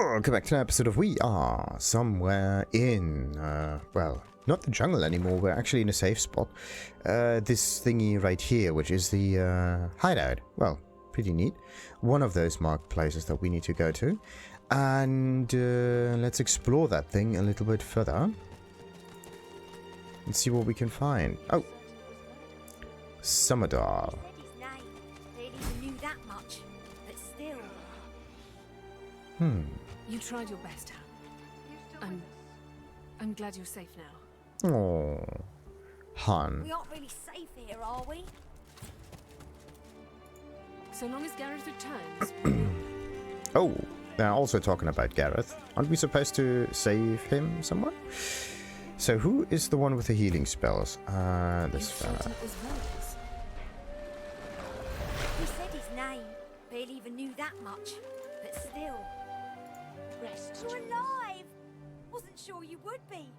Welcome back to an episode of We Are Somewhere in, well, not the jungle anymore, we're actually in a safe spot. This thingy right here, which is the hideout. Well, pretty neat. One of those marked places that we need to go to. And let's explore that thing a little bit further. And see what we can find. Oh! Samadel. You tried your best, Han. I'm glad you're safe now. Oh, Han. We aren't really safe here, are we? So long as Gareth returns. Oh, they're also talking about Gareth. Aren't we supposed to save him somewhere? So who is the one with the healing spells? This fella. He said his name. Barely even knew that much. But still. Rest. You're alive! Wasn't sure you would be.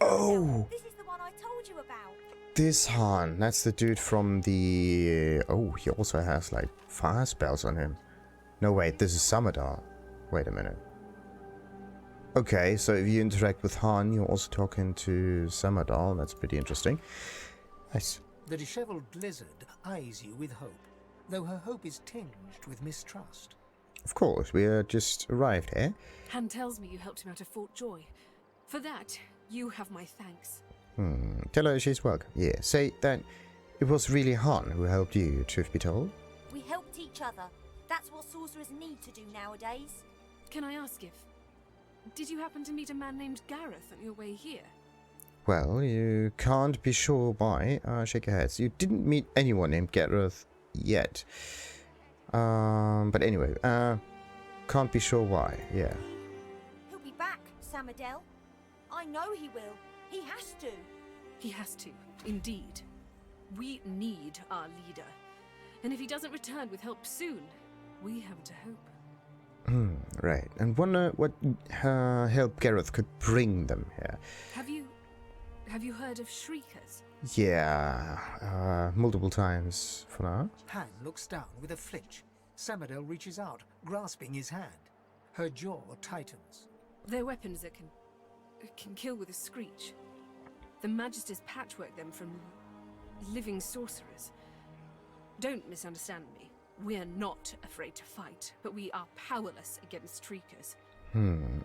Oh! This is the one I told you about. This Han. That's the dude from the... Oh, he also has like fire spells on him. No, wait, this is Samadel. Wait a minute. Okay, so if you interact with Han, you're also talking to Samadel. That's pretty interesting. Nice. The disheveled lizard eyes you with hope, though her hope is tinged with mistrust. Of course, we just arrived here. Han tells me you helped him out of Fort Joy. For that, you have my thanks. Tell her she's welcome. Yeah, say that it was really Han who helped you, truth be told. We helped each other. That's what sorcerers need to do nowadays. Can I ask if... Did you happen to meet a man named Gareth on your way here? Well, you can't be sure why. Shake your heads. You didn't meet anyone named Gareth yet. But anyway, can't be sure why, yeah. He'll be back, Samadel. I know he will. He has to. He has to, indeed. We need our leader. And if he doesn't return with help soon, we have to hope. Right. And wonder what help Gareth could bring them here. Have you heard of Shriekers? Yeah, multiple times for now. Han looks down with a flinch. Samadel reaches out, grasping his hand. Her jaw tightens. They're weapons that can kill with a screech. The Magisters patchwork them from living sorcerers. Don't misunderstand me. We're not afraid to fight, but we are powerless against Shriekers.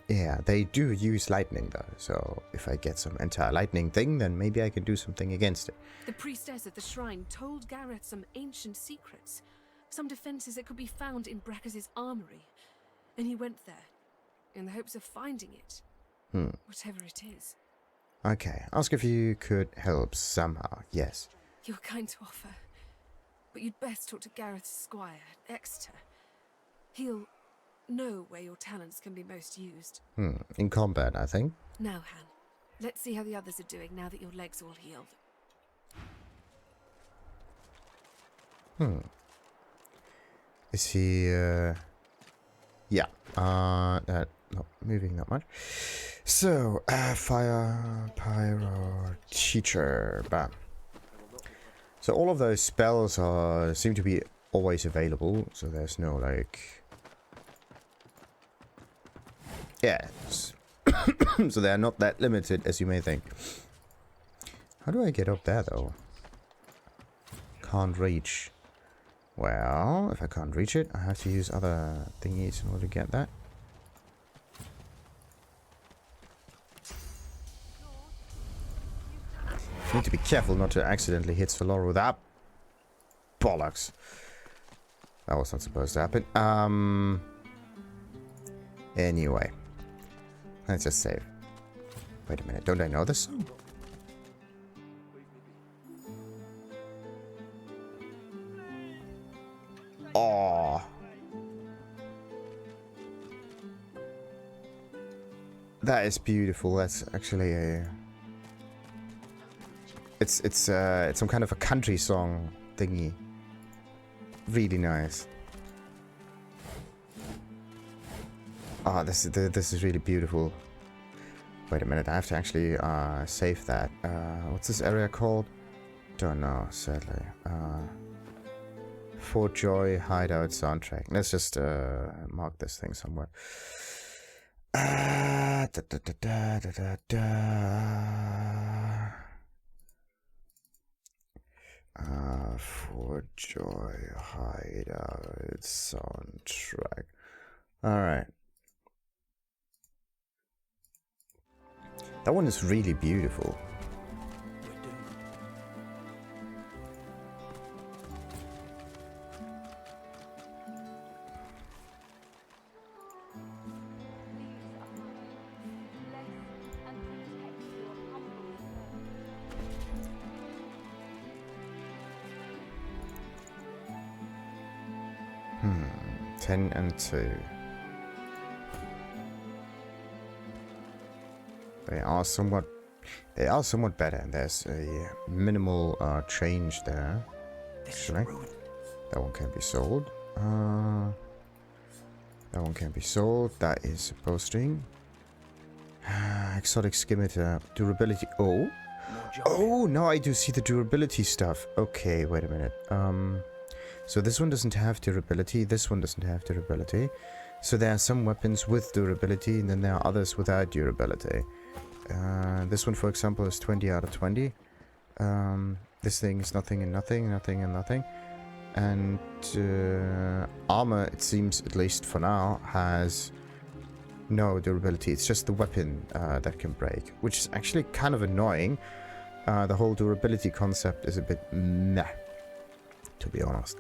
Yeah, they do use lightning though, so if I get some anti-lightning thing, then maybe I can do something against it. The priestess at the shrine told Gareth some ancient secrets, some defenses that could be found in Brackus's armory, and he went there, in the hopes of finding it, whatever it is. Okay, ask if you could help somehow, yes. You're kind to offer, but you'd best talk to Gareth's squire, Exter. He'll know where your talents can be most used. In combat, I think. Now, Han, let's see how the others are doing now that your leg's all healed. Is he, yeah, not moving that much. So, fire, pyro, teacher, bam. So all of those spells seem to be always available, so there's no, like... Yeah, so they're not that limited as you may think. How do I get up there though? Can't reach. Well, if I can't reach it, I have to use other thingies in order to get that. Need to be careful not to accidentally hit Soloro with that. Bollocks. That was not supposed to happen. Anyway. Let's just save. Wait a minute, don't I know this song? Oh. That is beautiful. That's actually a... It's some kind of a country song thingy. Really nice. Ah, this is really beautiful. Wait a minute, I have to actually save that. What's this area called? Don't know, sadly. Fort Joy Hideout soundtrack. Let's just mark this thing somewhere. Da, da, da, da, da, da, da. For Joy Hideout soundtrack. Alright. That one is really beautiful. Hmm, 10 and 2. They are somewhat better, and there's a minimal change there. Actually, that one can be sold. That one can be sold. That is a posting. Exotic skimitar durability. Oh, now I do see the durability stuff. Okay, wait a minute. So this one doesn't have durability. This one doesn't have durability. So there are some weapons with durability, and then there are others without durability. This one, for example, is 20 out of 20. This thing is nothing and nothing, nothing and nothing. And armor, it seems, at least for now, has no durability. It's just the weapon that can break, which is actually kind of annoying. The whole durability concept is a bit meh, to be honest.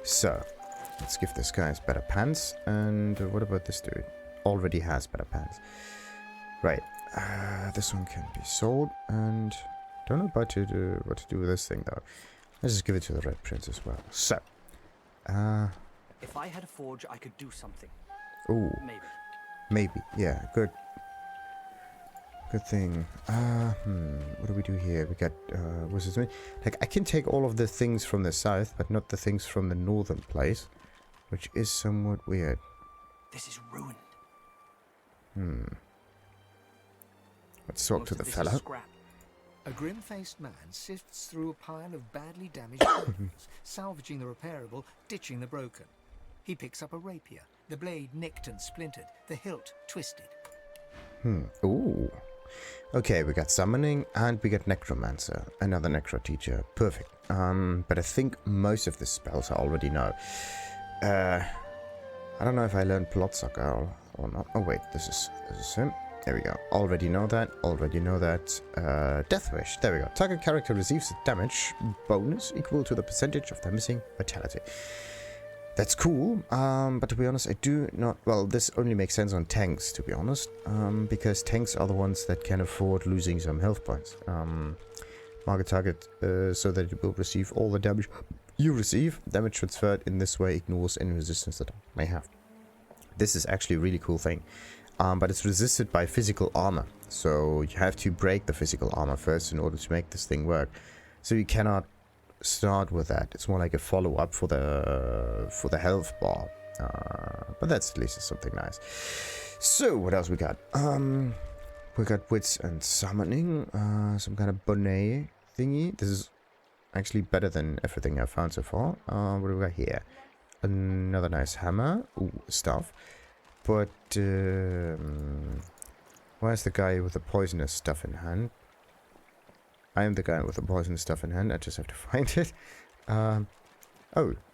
So, let's give this guy better pants. And what about this dude? Already has better pants. Right. This one can be sold, and don't know about what to do with this thing though. Let's just give it to the Red Prince as well. So, if I had a forge, I could do something. Oh, maybe, yeah, good thing. What do we do here? We got wizards. Like, I can take all of the things from the south, but not the things from the northern place, which is somewhat weird. This is ruined. Let's talk to the fella. A grim-faced man sifts through a pile of badly damaged clothes, salvaging the repairable, ditching the broken. He picks up a rapier, the blade nicked and splintered, the hilt twisted. Ooh. Okay, we got summoning and we got necromancer, another necro teacher. Perfect. But I think most of the spells I already know. I don't know if I learned Plotsucker or not. Oh wait, this is him. There we go. Already know that. Death Wish. There we go. Target character receives a damage bonus equal to the percentage of their missing vitality. That's cool. But to be honest, I do not... Well, this only makes sense on tanks, to be honest. Because tanks are the ones that can afford losing some health points. Mark a target so that it will receive all the damage you receive. Damage transferred in this way ignores any resistance that it may have. This is actually a really cool thing. But it's resisted by physical armor. So you have to break the physical armor first in order to make this thing work. So you cannot start with that. It's more like a follow-up for the health bar. But that's at least something nice. So what else we got? We got wits and summoning. Some kind of bonnet thingy. This is actually better than everything I've found so far. What do we got here? Another nice hammer. Ooh, stuff. But, where's the guy with the poisonous stuff in hand? I am the guy with the poisonous stuff in hand. I just have to find it. Oh,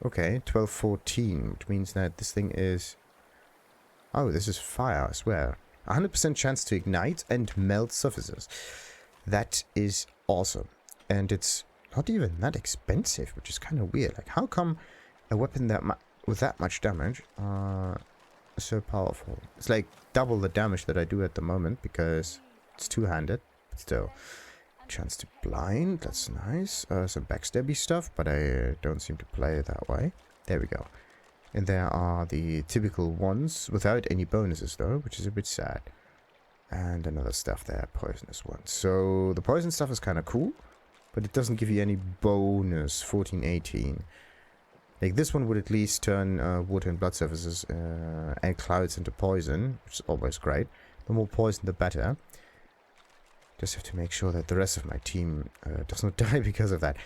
okay. 1214, which means that this thing is... Oh, this is fire, I swear. 100% chance to ignite and melt surfaces. That is awesome. And it's not even that expensive, which is kind of weird. Like, how come a weapon with that much damage... so powerful? It's like double the damage that I do at the moment because it's two-handed, but still. Chance to blind, that's nice. Some backstabby stuff, but I don't seem to play it that way. There we go. And there are the typical ones without any bonuses though, which is a bit sad. And another stuff there, poisonous one. So the poison stuff is kind of cool, but it doesn't give you any bonus. 14, 18. Like, this one would at least turn water and blood surfaces and clouds into poison, which is always great. The more poison, the better. Just have to make sure that the rest of my team does not die because of that.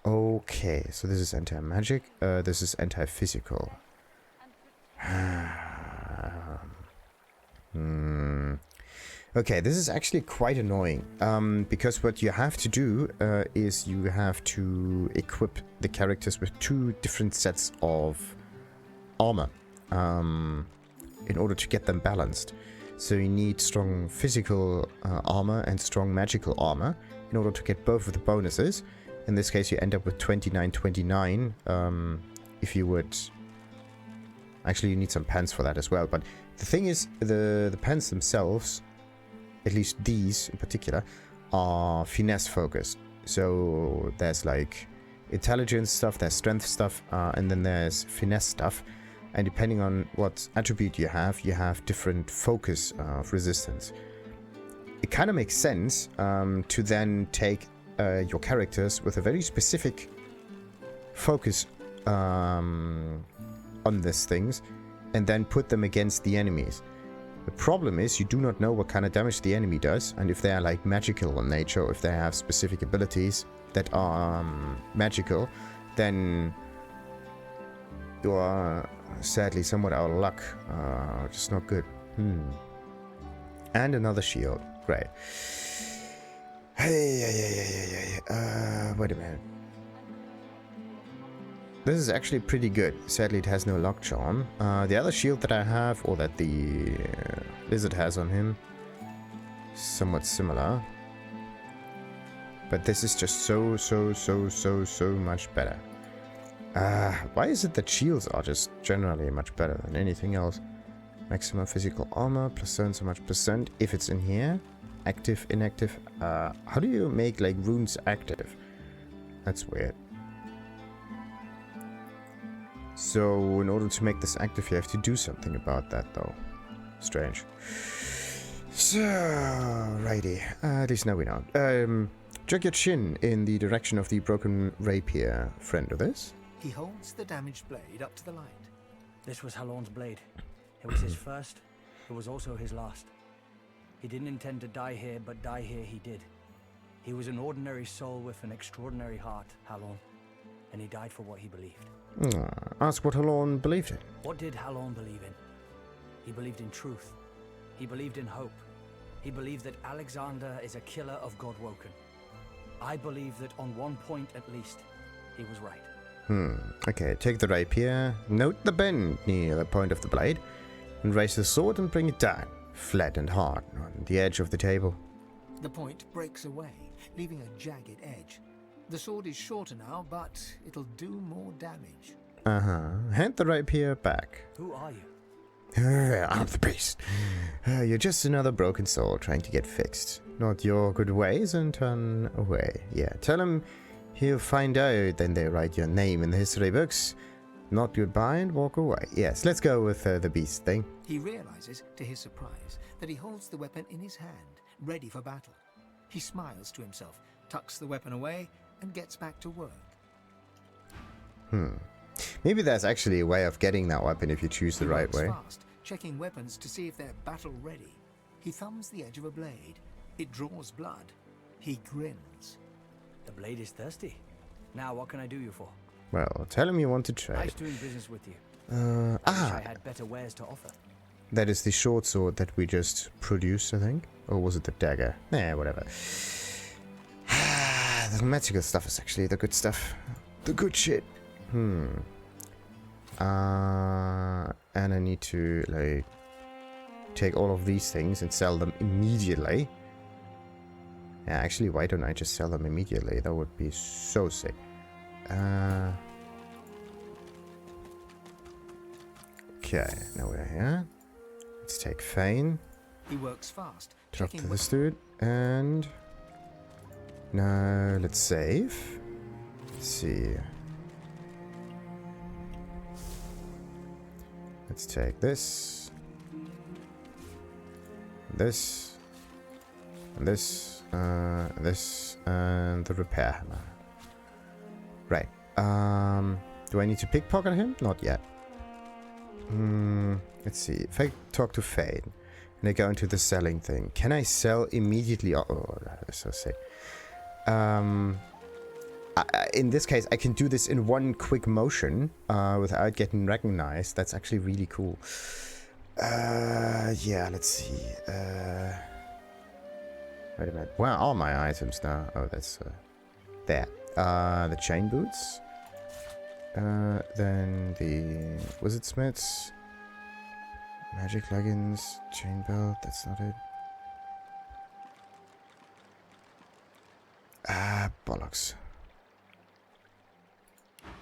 Okay, so this is anti-magic. This is anti-physical. Okay, this is actually quite annoying, because what you have to do is you have to equip the characters with 2 different sets of armor in order to get them balanced. So you need strong physical armor and strong magical armor in order to get both of the bonuses. In this case, you end up with 29-29. If you would... Actually, you need some pants for that as well. But the thing is, the pants themselves, at least these in particular, are finesse focused. So there's like intelligence stuff, there's strength stuff, and then there's finesse stuff. And depending on what attribute you have different focus of resistance. It kind of makes sense to then take your characters with a very specific focus on these things and then put them against the enemies. The problem is you do not know what kind of damage the enemy does, and if they are like magical in nature, or if they have specific abilities that are magical, then you are sadly somewhat out of luck. Just not good. And another shield. Great. Hey, wait a minute. This is actually pretty good. Sadly, it has no lockjaw on. The other shield that I have, or that the lizard has on him, somewhat similar. But this is just so much better. Why is it that shields are just generally much better than anything else? Maximum physical armor, plus so much percent if it's in here. Active, inactive. How do you make like runes active? That's weird. So in order to make this active, you have to do something about that, though. Strange. So, righty. At least now we know. Jog your chin in the direction of the broken rapier. Friend of this. He holds the damaged blade up to the light. This was Halorn's blade. It was his first. It was also his last. He didn't intend to die here, but die here he did. He was an ordinary soul with an extraordinary heart, Halorn. And he died for what he believed. Ask what Halorn believed in. What did Halorn believe in? He believed in truth. He believed in hope. He believed that Alexander is a killer of Godwoken. I believe that on one point at least, he was right. Okay, take the rapier, note the bend near the point of the blade, and raise the sword and bring it down, flat and hard, on the edge of the table. The point breaks away, leaving a jagged edge. The sword is shorter now, but it'll do more damage. Hand the rapier back. Who are you? I'm the priest. You're just another broken soul trying to get fixed. Not your good ways and turn away. Yeah, tell him he'll find out, then they write your name in the history books. Not goodbye and walk away. Yes, let's go with the beast thing. He realizes, to his surprise, that he holds the weapon in his hand, ready for battle. He smiles to himself, tucks the weapon away, and gets back to work. Maybe there's actually a way of getting that weapon if you choose the right way. Fast, checking weapons to see if they're battle ready. He thumbs the edge of a blade. It draws blood. He grins. The blade is thirsty. Now what can I do you for? Well, tell him you want to trade. Nice doing business with you. I wish I had better wares to offer. That is the short sword that we just produced, I think. Or was it the dagger? Nah, whatever. The magical stuff is actually the good stuff. The good shit. And I need to, like, take all of these things and sell them immediately. Yeah, actually, why don't I just sell them immediately? That would be so sick. Okay, now we're here. Let's take Fane. He works fast. Drop to this dude. And now let's save. Let's see. Let's take this. This. And this. This. And the repair hammer. Right. Do I need to pickpocket him? Not yet. Let's see. If I talk to Fane and I go into the selling thing, can I sell immediately? Oh, that is so sick. In this case, I can do this in one quick motion without getting recognized. That's actually really cool. Yeah, let's see. Wait a minute. Where are my items now? Oh, that's there. The chain boots. Then the wizard smiths. Magic leggings. Chain belt. That's not it. Ah, bollocks.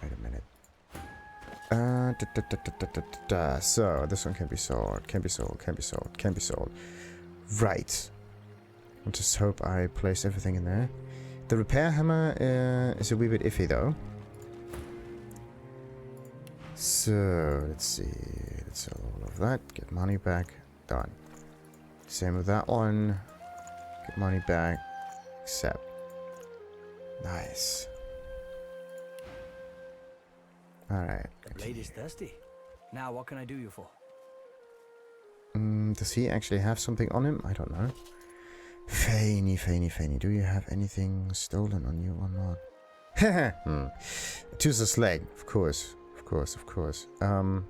Wait a minute. So, this one can be sold, can be sold, can be sold, can be sold. Right. I just hope I place everything in there. The repair hammer is a wee bit iffy though. So, let's see. Let's sell all of that. Get money back. Done. Same with that one. Get money back. Accept. Nice. Alright. The blade is thirsty. Now, what can I do you for? Does he actually have something on him? I don't know. Faney. Do you have anything stolen on you or not? Choose a slag. Of course. And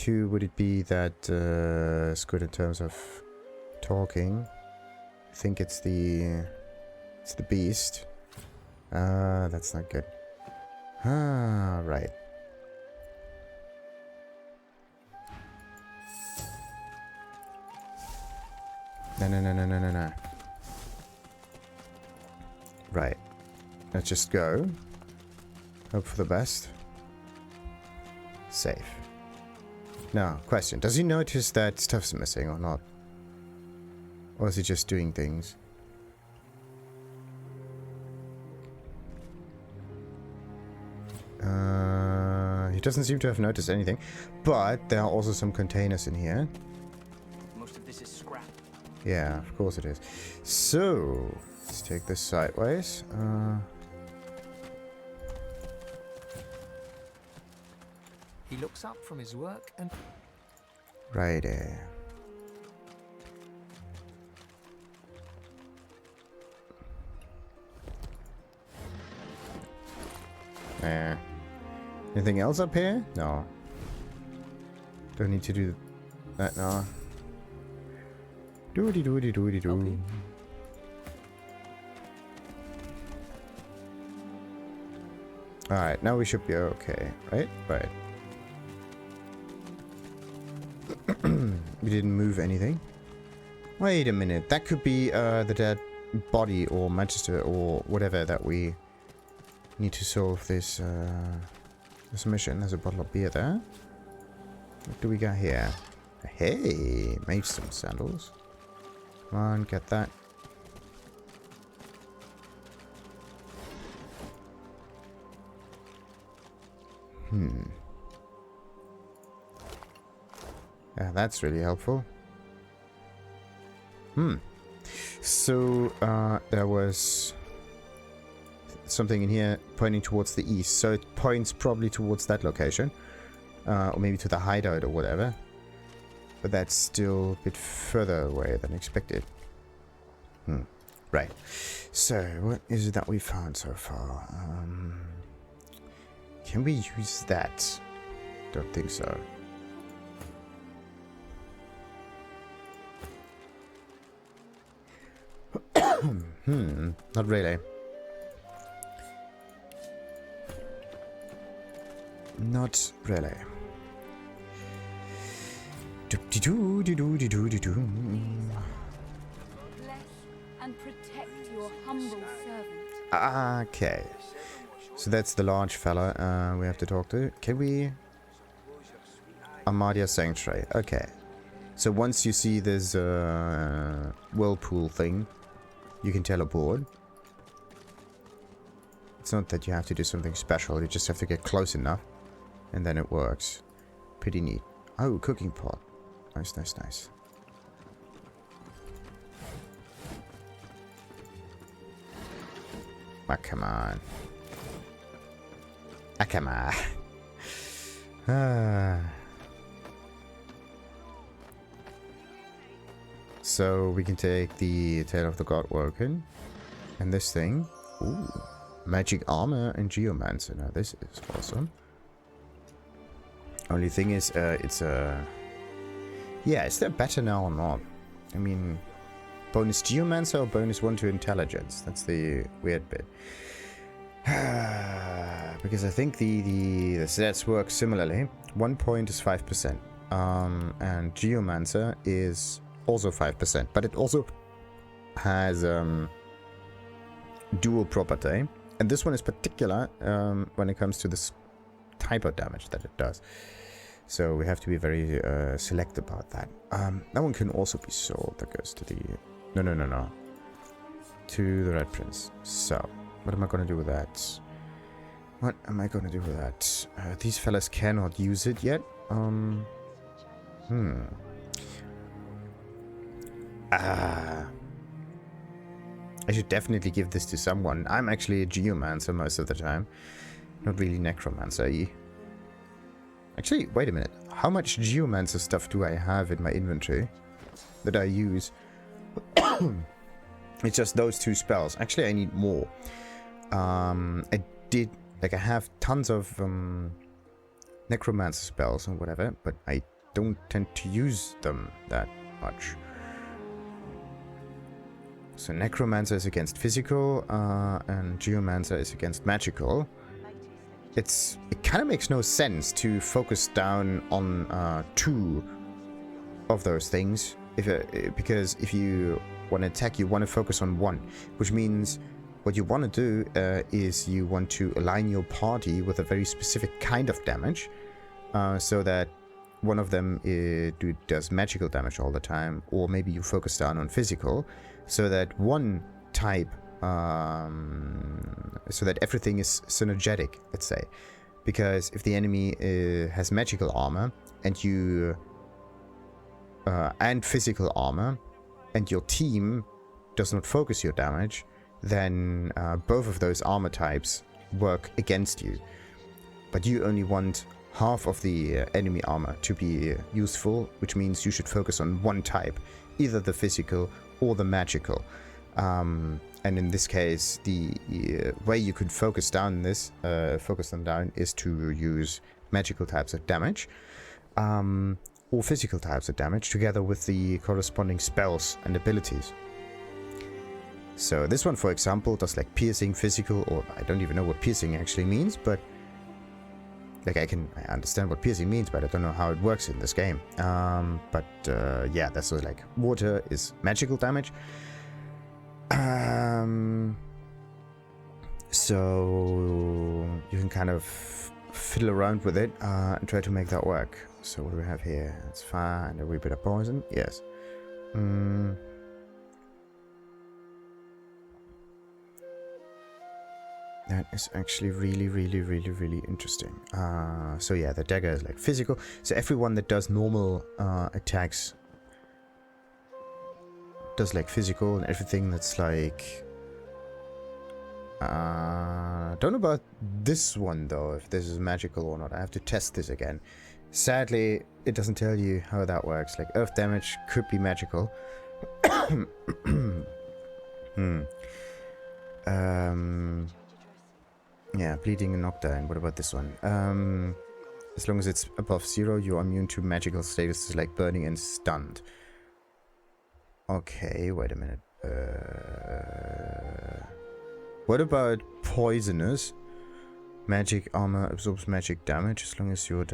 who would it be that is good in terms of talking? I think it's the beast. That's not good. Ah, right. No. Right. Let's just go. Hope for the best. Safe. Now, question. Does he notice that stuff's missing or not? Or is he just doing things? He doesn't seem to have noticed anything. But there are also some containers in here. Most of this is scrap. Yeah, of course it is. So, let's take this sideways. He looks up from his work and... Right there. Anything else up here? No. Don't need to do that now. Doody. Okay. Alright, now we should be okay, right? Right. We didn't move anything. Wait a minute, that could be the dead body or magister or whatever that we need to solve this this mission. There's a bottle of beer there. What do we got here? Hey, made some sandals. Come on, get that. Yeah, that's really helpful. So, there was something in here pointing towards the east. So it points probably towards that location. Or maybe to the hideout or whatever. But that's still a bit further away than expected. Right. So, what is it that we found so far? Can we use that? Don't think so. Not really. Not really. Bless and protect your humble servant. Okay. So that's the large fella we have to talk to. Can we... Amadia Sanctuary. Okay. So once you see this whirlpool thing, you can teleport. It's not that you have to do something special, you just have to get close enough. And then it works. Pretty neat. Oh, cooking pot. Nice. Ah, come on. Ah, come on. So we can take the Tail of the God Woken. And this thing. Ooh. Magic armor and geomancer. Now this is awesome. Only thing is, it's a... Yeah, is that better now or not? I mean, bonus Geomancer or bonus 1 to intelligence? That's the weird bit. Because I think the stats work similarly. 1 point is 5%. And Geomancer is also 5%. But it also has dual property. And this one is particular when it comes to this type of damage that it does. So we have to be very select about that. That one can also be sold. That goes to the... No. To the Red Prince. So, what am I going to do with that? What am I going to do with that? These fellas cannot use it yet. I should definitely give this to someone. I'm actually a Geomancer most of the time. Not really Necromancer-y. Actually, wait a minute. How much Geomancer stuff do I have in my inventory that I use? It's just those 2 spells. Actually, I need more. I have tons of Necromancer spells or whatever, but I don't tend to use them that much. So Necromancer is against physical, and Geomancer is against magical. It kind of makes no sense to focus down on 2 of those things, because if you want to attack, you want to focus on 1, which means what you want to do is you want to align your party with a very specific kind of damage, so that one of them does magical damage all the time, or maybe you focus down on physical, so that one type, so that everything is synergetic, let's say. Because if the enemy has magical armor and you and physical armor, and your team does not focus your damage, then both of those armor types work against you. But you only want half of the enemy armor to be useful, which means you should focus on one type, either the physical or the magical. And in this case, the way you could focus them down is to use magical types of damage, or physical types of damage, together with the corresponding spells and abilities. So this one, for example, does like piercing, physical, or I don't even know what piercing actually means, but like I understand what piercing means, but I don't know how it works in this game. Yeah, that's like water is magical damage. So you can kind of fiddle around with it and try to make that work. So what do we have here? It's fire and a wee bit of poison. Yes. That is actually really interesting. So yeah, the dagger is like physical. So everyone that does normal attacks does like physical, and everything that's like... don't know about this one though, if this is magical or not. I have to test this again. Sadly, it doesn't tell you how that works. Like earth damage could be magical. Yeah, bleeding and knockdown. What about this one? As long as it's above 0, you're immune to magical statuses like burning and stunned. Okay, wait a minute. What about poisonous? Magic armor absorbs magic damage as long as you're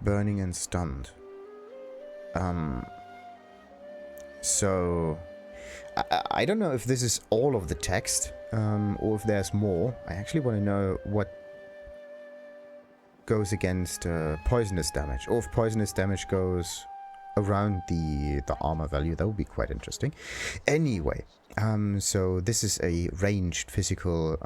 burning and stunned. So I don't know if this is all of the text, or if there's more. I actually want to know what goes against poisonous damage, or if poisonous damage goes around the armor value. That would be quite interesting. Anyway, so this is a ranged physical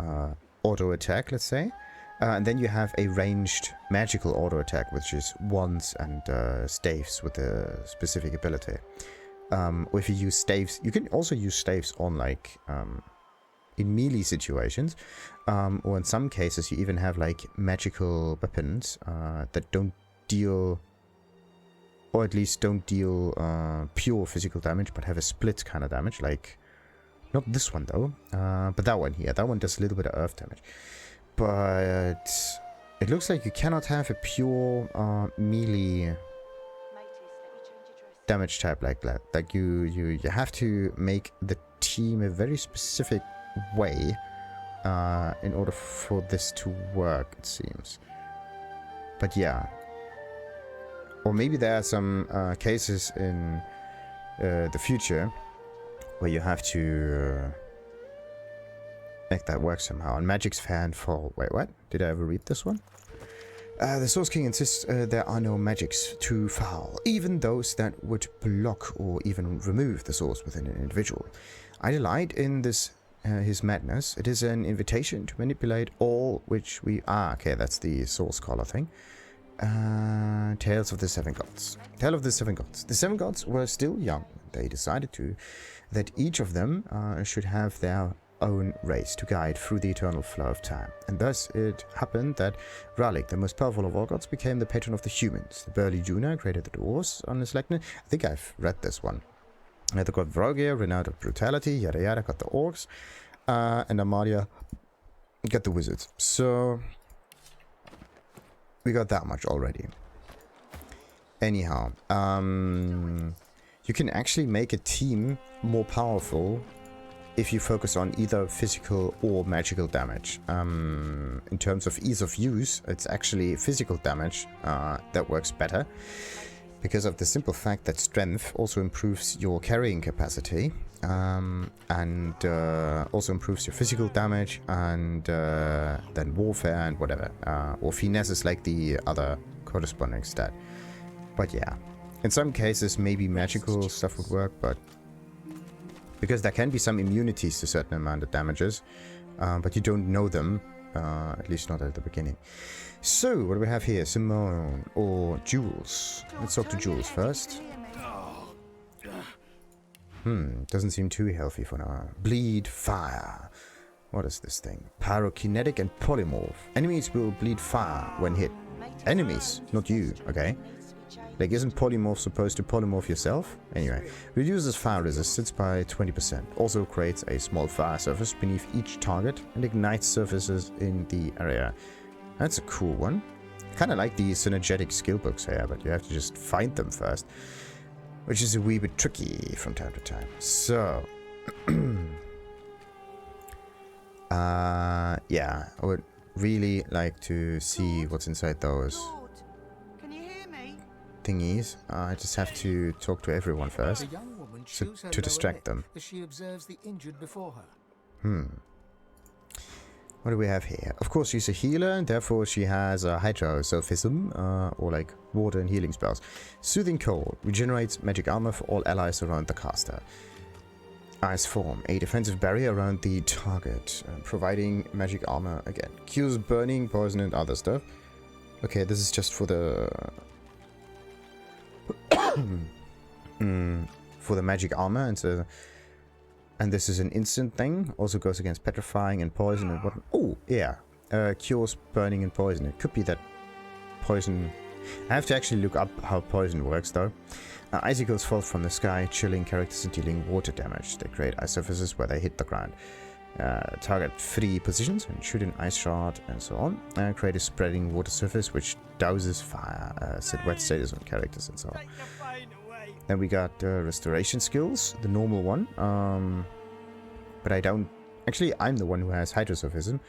auto attack, let's say, and then you have a ranged magical auto attack, which is wands and staves with a specific ability. Or if you use staves, you can also use staves on like in melee situations, or in some cases you even have like magical weapons that don't deal, or at least don't deal pure physical damage, but have a split kind of damage, like not this one though, but that one here. That one does a little bit of earth damage, but it looks like you cannot have a pure melee damage type like that. Like you have to make the team a very specific way in order for this to work, it seems. But yeah. Or maybe there are some cases in the future where you have to make that work somehow. And Magic's Fan Fall. Wait, what? Did I ever read this one? The Source King insists there are no magics too foul, even those that would block or even remove the source within an individual. I delight in this his madness. It is an invitation to manipulate all which we are. Okay, that's the Source Caller thing. Tales of the Seven Gods. Tale of the Seven Gods. The Seven Gods were still young. They decided that each of them should have their own race to guide through the eternal flow of time. And thus it happened that Ralik, the most powerful of all gods, became the patron of the humans. The burly Juna created the dwarves on his likeness. I think I've read this one. The god Vrogir, renowned of brutality, yada yada, got the orcs. And Amadia got the wizards. So we got that much already. Anyhow, you can actually make a team more powerful if you focus on either physical or magical damage. In terms of ease of use, it's actually physical damage that works better, because of the simple fact that strength also improves your carrying capacity, and also improves your physical damage, and then warfare and whatever. Or finesse is like the other corresponding stat. But yeah, in some cases maybe magical stuff would work, but because there can be some immunities to certain amount of damages, but you don't know them, at least not at the beginning. So, what do we have here? Simone or Jules? Let's talk to Jules first. Doesn't seem too healthy for now. Bleed fire. What is this thing? Pyrokinetic and polymorph. Enemies will bleed fire when hit. Enemies, not you, okay? Like, isn't polymorph supposed to polymorph yourself? Anyway, reduces fire resistance by 20%. Also creates a small fire surface beneath each target and ignites surfaces in the area. That's a cool one. Kind of like the synergetic skill books here, but you have to just find them first, which is a wee bit tricky from time to time. So, yeah, I would really like to see what's inside those thingies. I just have to talk to everyone first, The young woman so, chews her to lower distract lip them. as she observes the injured before her. What do we have here? Of course, she's a healer, and therefore she has a hydrosophism, or like water and healing spells. Soothing Cold regenerates magic armor for all allies around the caster. Ice Form, a defensive barrier around the target, providing magic armor again. Cures burning, poison, and other stuff. Okay, this is just for the for the magic armor, and so, and this is an instant thing. Also goes against petrifying and poison and what. Oh yeah, cures burning and poison. It could be that poison. I have to actually look up how poison works though. Icicles fall from the sky, chilling characters and dealing water damage. They create ice surfaces where they hit the ground. Target 3 positions and shoot an ice shard and so on. Create a spreading water surface which douses fire. Set wet status on characters and so on. Then we got restoration skills, the normal one. But I don't... Actually, I'm the one who has hydrosophism.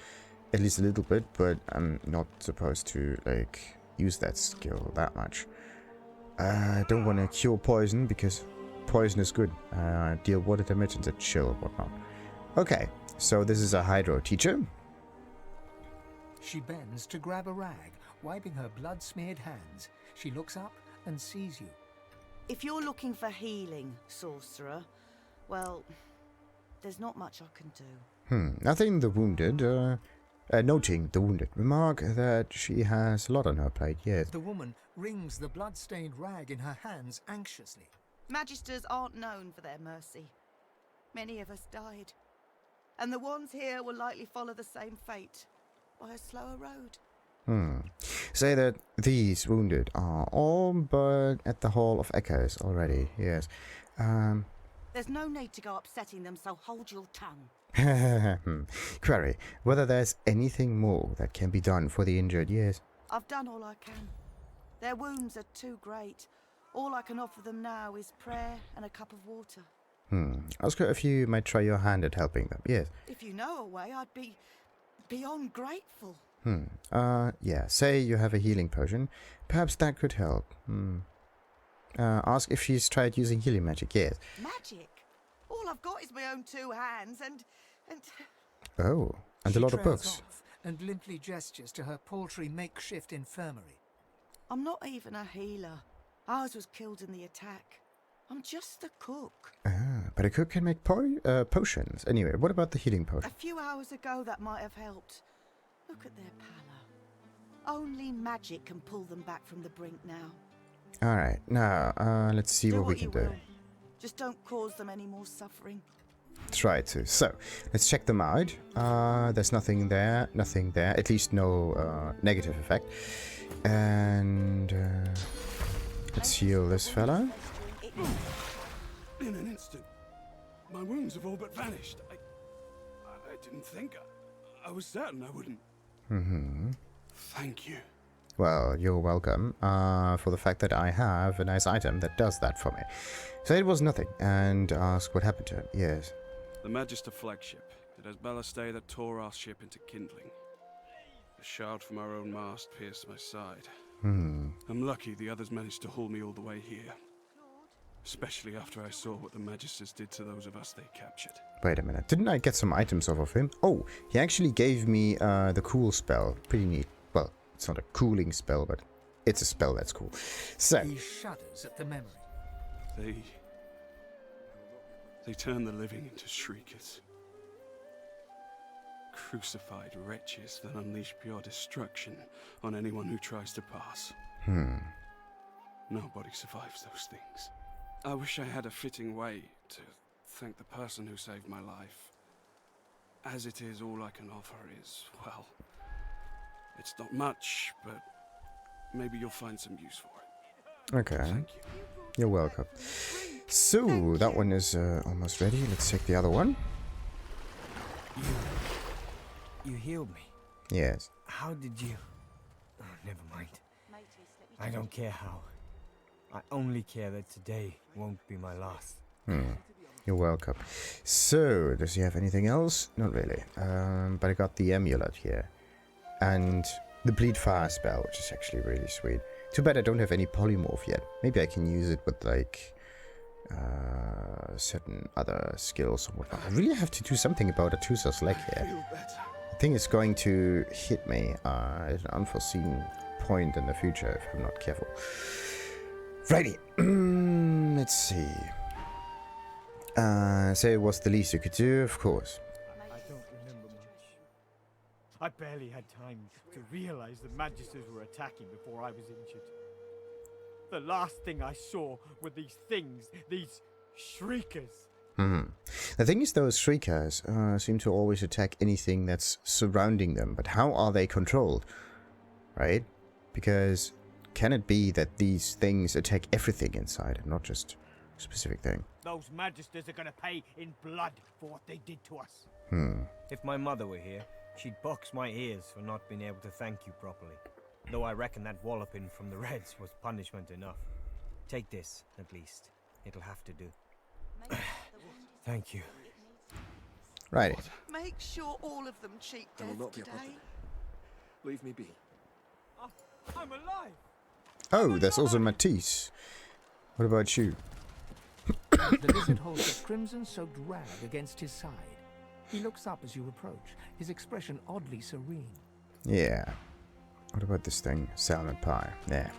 At least a little bit, but I'm not supposed to, like, use that skill that much. I don't want to cure poison, because poison is good. Deal water damage and chill and whatnot. Okay, so this is a hydro teacher. She bends to grab a rag, wiping her blood-smeared hands. She looks up and sees you. If you're looking for healing, sorcerer, well, there's not much I can do. Nothing the wounded. Noting the wounded. Remark that she has a lot on her plate, yes. The woman wrings the blood-stained rag in her hands anxiously. Magisters aren't known for their mercy. Many of us died. And the ones here will likely follow the same fate, by a slower road. Say that these wounded are all but at the Hall of Echoes already, yes. There's no need to go upsetting them, so hold your tongue. Query, whether there's anything more that can be done for the injured, yes. I've done all I can. Their wounds are too great. All I can offer them now is prayer and a cup of water. Ask her if you might try your hand at helping them. Yes. If you know a way, I'd be beyond grateful. Yeah. Say you have a healing potion. Perhaps that could help. Ask if she's tried using healing magic. Yes. Magic? All I've got is my own 2 hands and... Oh, and a lot of trails books. off and limply gestures to her paltry makeshift infirmary. I'm not even a healer. Ours was killed in the attack. I'm just a cook. But a cook can make potions. Anyway, what about the healing A potion? few hours ago that might have helped. Look at their pallor. Only magic can pull them back from the brink now. Alright, now, let's see what we can you do. will. Just don't cause them any more suffering. Try to. So, let's check them out. There's nothing there, at least no negative effect. And let's heal this fella. In an instant, my wounds have all but vanished. I didn't think. I was certain I wouldn't. Thank you. Well, you're welcome for the fact that I have a nice item that does that for me. So it was nothing, and ask what happened to him. Yes. The Magister flagship. It has ballast that tore our ship into kindling. A shard from our own mast pierced my side. I'm lucky the others managed to haul me all the way here. Especially after I saw what the Magisters did to those of us they captured. Wait a minute. Didn't I get some items off of him? Oh, he actually gave me the cool spell. Pretty neat. Well, it's not a cooling spell, but it's a spell that's cool. So, He shudders at the memory. They turn the living into shriekers. Crucified wretches that unleash pure destruction on anyone who tries to pass. Nobody survives those things. I wish I had a fitting way to thank the person who saved my life. As it is, all I can offer is, well, it's not much, but maybe you'll find some use for it. okay. Thank you. You're welcome. So, that one is almost ready. Let's take the other one. You healed me. Yes. How did you? Oh, never mind. I don't care how. I only care that today won't be my last. You're welcome. So, does he have anything else? Not really. But I got the amulet here. And the bleed fire spell, which is actually really sweet. Too bad I don't have any polymorph yet. Maybe I can use it with like certain other skills or whatnot. I really have to do something about Atusa's leg here. Feel better. I think it's going to hit me at an unforeseen point in the future if I'm not careful. Righty. Let's see. Say it was the least you could do, of course. I don't remember much. I barely had time to realize the Magisters were attacking before I was injured. The last thing I saw were these things, these shriekers. The thing is, those shriekers seem to always attack anything that's surrounding them, but how are they controlled? Right? Because can it be that these things attack everything inside and not just a specific thing? Those Magisters are gonna pay in blood for what they did to us. If my mother were here, she'd box my ears for not being able to thank you properly. Though I reckon that walloping from the Reds was punishment enough. Take this, at least. It'll have to do. Thank you. Right. Make sure all of them cheat I will death not be today. apart. Leave me be. I'm alive! Oh, there's also Matisse. What about you? The lizard holds a crimson-soaked rag against his side. He looks up as you approach, his expression oddly serene. Yeah. What about this thing? Salmon pie. There.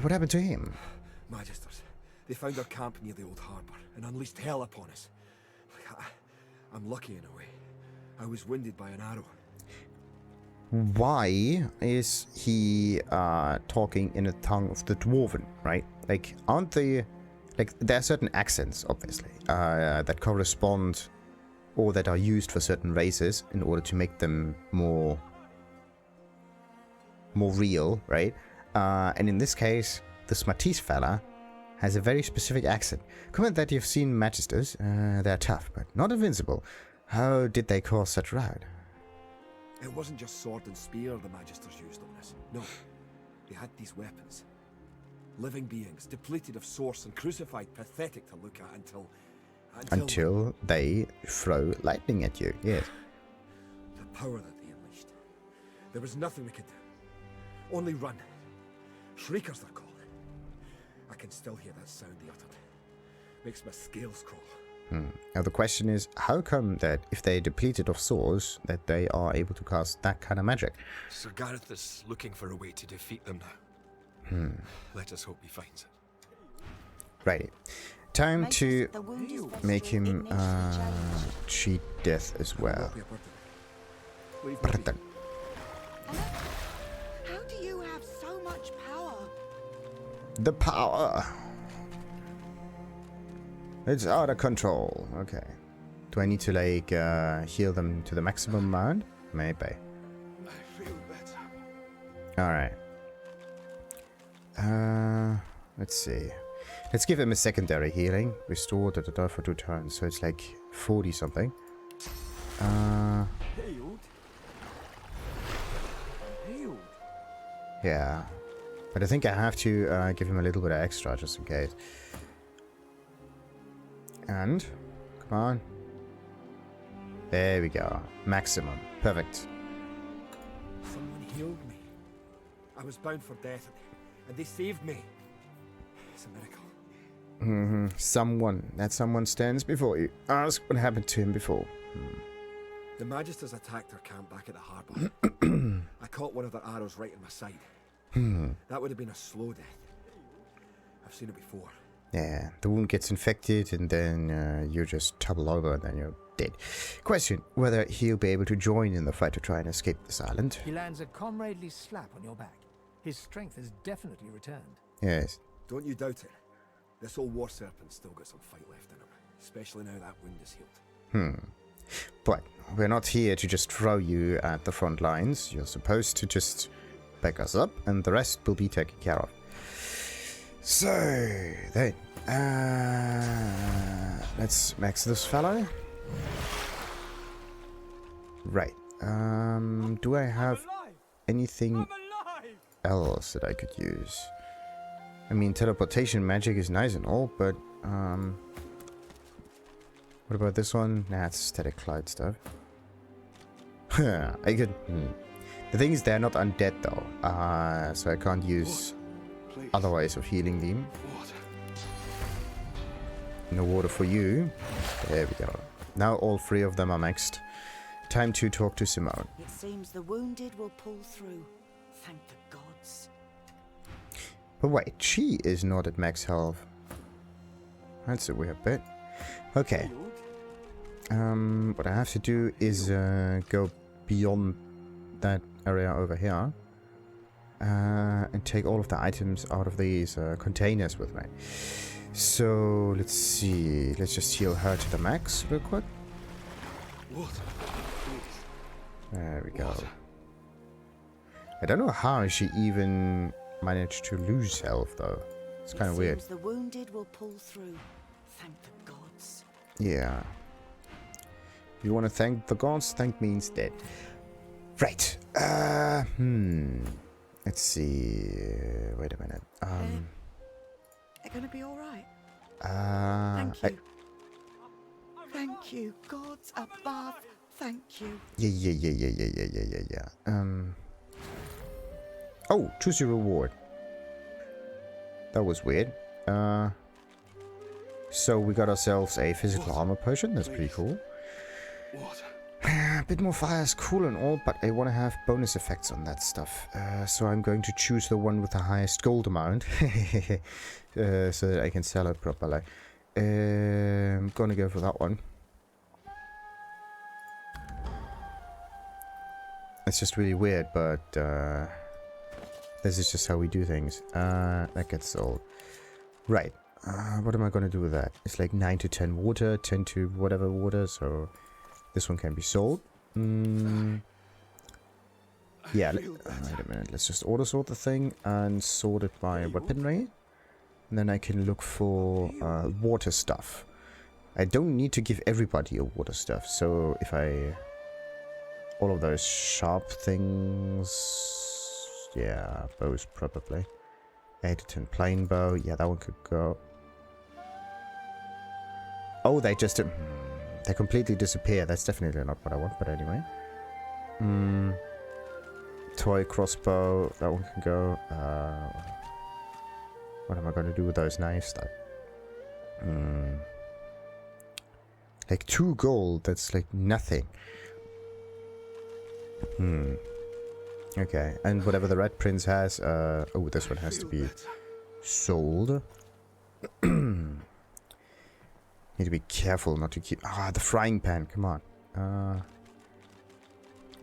What happened to him? Magisters, they found our camp near the old harbour and unleashed hell upon us. I'm lucky in a way. I was wounded by an arrow. Why is he talking in a tongue of the dwarven, right? Like, aren't they... Like, there are certain accents, obviously, that correspond or that are used for certain races in order to make them more real, right? And in this case, this Matisse fella has a very specific accent. Comment that you've seen Magisters. They're tough, but not invincible. How did they cause such rout? It wasn't just sword and spear the Magisters used on us. No, they had these weapons. Living beings, depleted of source and crucified, pathetic to look at until they throw lightning at you. Yes. the power that they unleashed. There was nothing we could do. Only run. Shriekers they're called. I can still hear that sound they uttered. Makes my scales crawl. Now the question is, how come that if they're depleted of source, that they are able to cast that kind of magic? Sir Gareth is looking for a way to defeat them now. Let us hope he finds it. Right. Time to make him cheat death as well. Pardon. How do you have so much power? The power. It's out of control. Okay. Do I need to like heal them to the maximum amount? Maybe. I feel better. Alright. Let's see. Let's give him a secondary healing. Restore for 2 turns. So it's like 40 something. Healed? Healed? Yeah. But I think I have to give him a little bit of extra just in case. And come on. There we go. Maximum. Perfect. Someone healed me. I was bound for death, and they saved me. It's a miracle. Someone. That someone stands before you. Ask what happened to him before. The Magisters attacked our camp back at the harbour. I caught one of their arrows right in my side. That would have been a slow death. I've seen it before. Yeah, the wound gets infected and then you just topple over and then you're dead. Question, whether he'll be able to join in the fight to try and escape this island. He lands a comradely slap on your back. His strength has definitely returned. Yes. Don't you doubt it. This old war serpent's still got some fight left in him. Especially now that wound is healed. But we're not here to just throw you at the front lines. You're supposed to just back us up and the rest will be taken care of. So, then, let's max this fellow. Right. Do I have anything else that I could use? I mean, teleportation magic is nice and all, but, what about this one? Nah, it's static cloud stuff. I could, The thing is, they're not undead though, so I can't use other ways of healing them. Water. No water for you. There we go. Now all 3 of them are maxed. Time to talk to Simone. It seems the wounded will pull through. Thank the gods. But wait, she is not at max health. That's a weird bit. Okay. What I have to do is go beyond that area over here. And take all of the items out of these containers with me. So, let's see. Let's just heal her to the max real quick. There we go. I don't know how she even managed to lose health, though. It's kind of weird. The wounded will pull through. Thank the gods. Yeah. You want to thank the gods? Thank me instead. Right. Let's see. Wait a minute. They're gonna be all right. Thank you. Thank you, gods above. Thank you. Yeah. Oh, choose your reward. That was weird. So we got ourselves a physical armor potion. That's pretty cool. Water. A bit more fire is cool and all, but I want to have bonus effects on that stuff. So I'm going to choose the one with the highest gold amount. So that I can sell it properly. I'm gonna go for that one. It's just really weird, but this is just how we do things. That gets sold. Right. What am I gonna do with that? It's like 9 to 10 water, 10 to whatever water, so this one can be sold. Yeah, wait a minute. Let's just auto sort the thing and sort it by weaponry. And then I can look for water stuff. I don't need to give everybody a water stuff, so if I... all of those sharp things... yeah, bows probably. 8 to 10 plain bow. Yeah, that one could go. Oh, they just... they completely disappear. That's definitely not what I want, but anyway. Toy crossbow. That one can go. What am I going to do with those knives, though? Like 2 gold. That's like nothing. Okay, and whatever the Red Prince has, oh, this one has to be sold. Need to be careful not to keep... the frying pan, come on.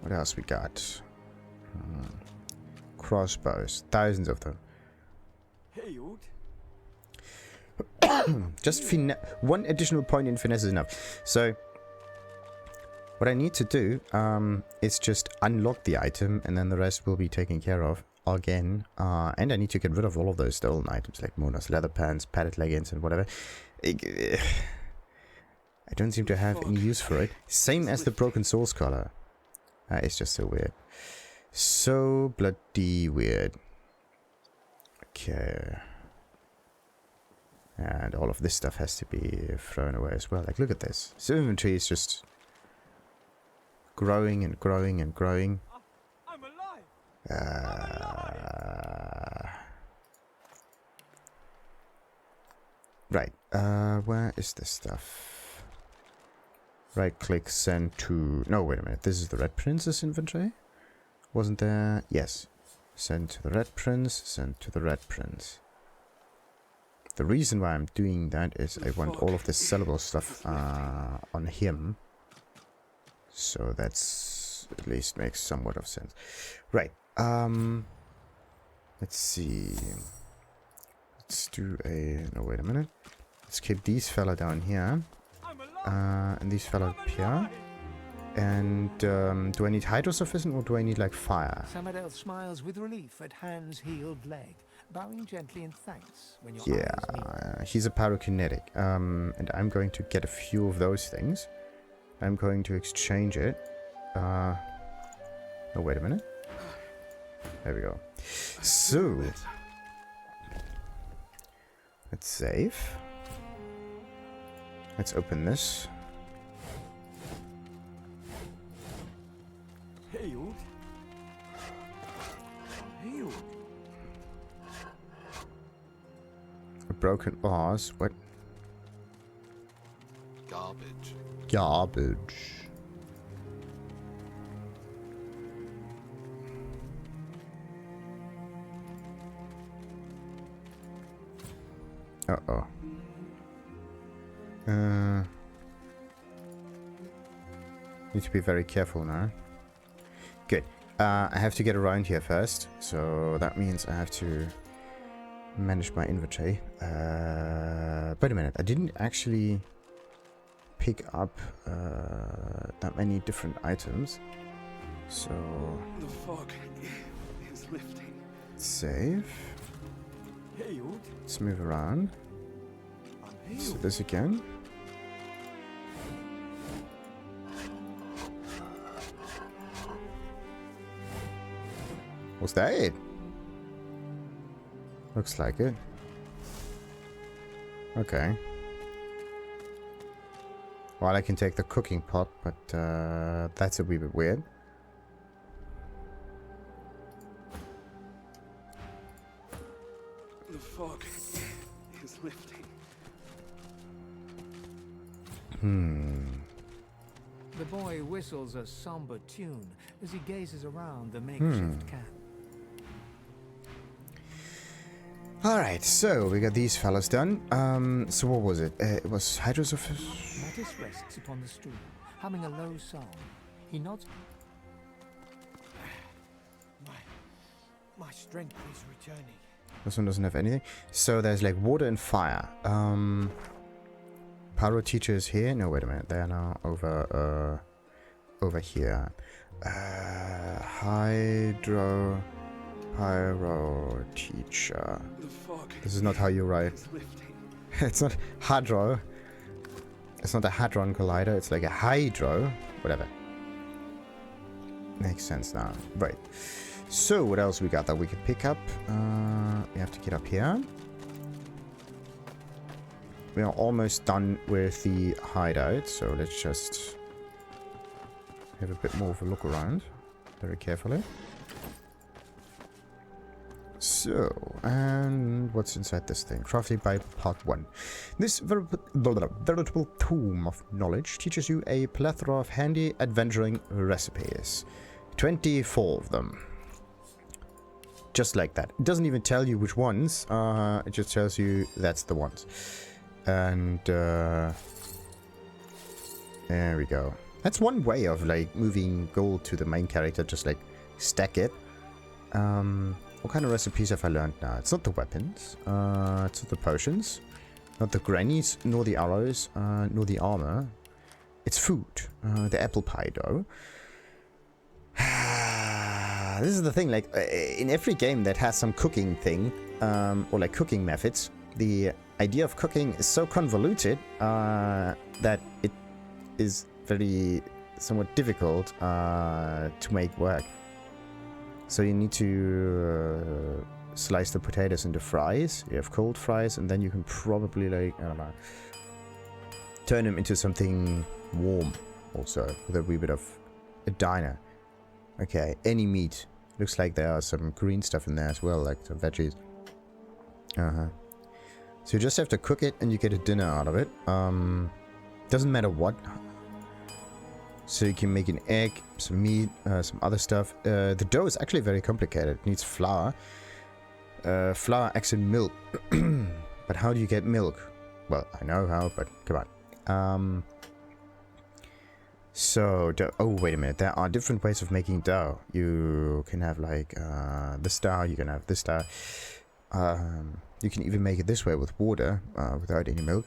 What else we got? Crossbows, thousands of them. Just one additional point in finesse is enough. So... what I need to do is just unlock the item, and then the rest will be taken care of again. And I need to get rid of all of those stolen items, like Mona's leather pants, padded leggings, and whatever. I don't seem to have any use for it. Same as the broken soul scholar. It's just so weird. So bloody weird. Okay. And all of this stuff has to be thrown away as well. Like, look at this. So inventory is just... growing and growing and growing. I'm alive. Right. Where is this stuff? Right click, send to... no, wait a minute. This is the Red Prince's inventory? Wasn't there? Yes. Send to the Red Prince, send to the Red Prince. The reason why I'm doing that is I want all of this sellable stuff on him. So that's at least makes somewhat of sense. Right. Let's see. Let's do a... no, wait a minute. Let's keep these fella down here. And these fella up here. And do I need hydrosophism or do I need like fire? Samadel smiles with relief at Han's healed leg, bowing gently in thanks when your Yeah, eyes meet. he's a pyrokinetic. And I'm going to get a few of those things. I'm going to exchange it. Oh, wait a minute. There we go. So, let's save. Let's open this. Healed. Healed. A broken vase. What? Garbage. Garbage. Uh-oh. Need to be very careful now. Good. I have to get around here first, so that means I have to manage my inventory. Wait a minute, I didn't actually pick up that many different items. So The fog is lifting. save. Healed. Let's move around. I'm So healed. this again. Was that it? Looks like it. Okay. Well, I can take the cooking pot, but that's a wee bit weird. The fog is lifting. The boy whistles a somber tune as he gazes around the makeshift camp. Alright, so we got these fellas done. So what was it? It was hydrosophis. Mattis rests upon the stool, humming a low song. He nods. My strength is returning. This one doesn't have anything. So there's like water and fire. Pyro teacher is here. No, wait a minute. They are now over here. Hydro pyro teacher. The fog This is not how you write. is lifting. It's not hadro. It's not a hadron collider. It's like a hydro. Whatever. Makes sense now. Right. So, what else we got that we can pick up? We have to get up here. We are almost done with the hideout, so let's just have a bit more of a look around very carefully. So, and what's inside this thing? Crafting Bible Part 1. This veritable tomb of knowledge teaches you a plethora of handy adventuring recipes. 24 of them. Just like that. It doesn't even tell you which ones, it just tells you that's the ones. And, there we go. That's one way of, like, moving gold to the main character, just, like, stack it. What kind of recipes have I learned now? It's not the weapons, it's not the potions, not the grannies, nor the arrows, nor the armor. It's food, the apple pie dough. This is the thing, like, in every game that has some cooking thing, or like cooking methods, the idea of cooking is so convoluted that it is very somewhat difficult to make work. So you need to slice the potatoes into fries. You have cold fries, and then you can probably, like, I don't know, turn them into something warm also, with a wee bit of a diner. Okay, any meat. Looks like there are some green stuff in there as well, like some veggies. So you just have to cook it and you get a dinner out of it. Doesn't matter what. So you can make an egg, some meat, some other stuff. The dough is actually very complicated. It needs flour. Flour, eggs, and milk. But how do you get milk? Well, I know how, but come on. So, oh, wait a minute. There are different ways of making dough. You can have, like, this dough. You can have this dough. You can even make it this way with water, without any milk.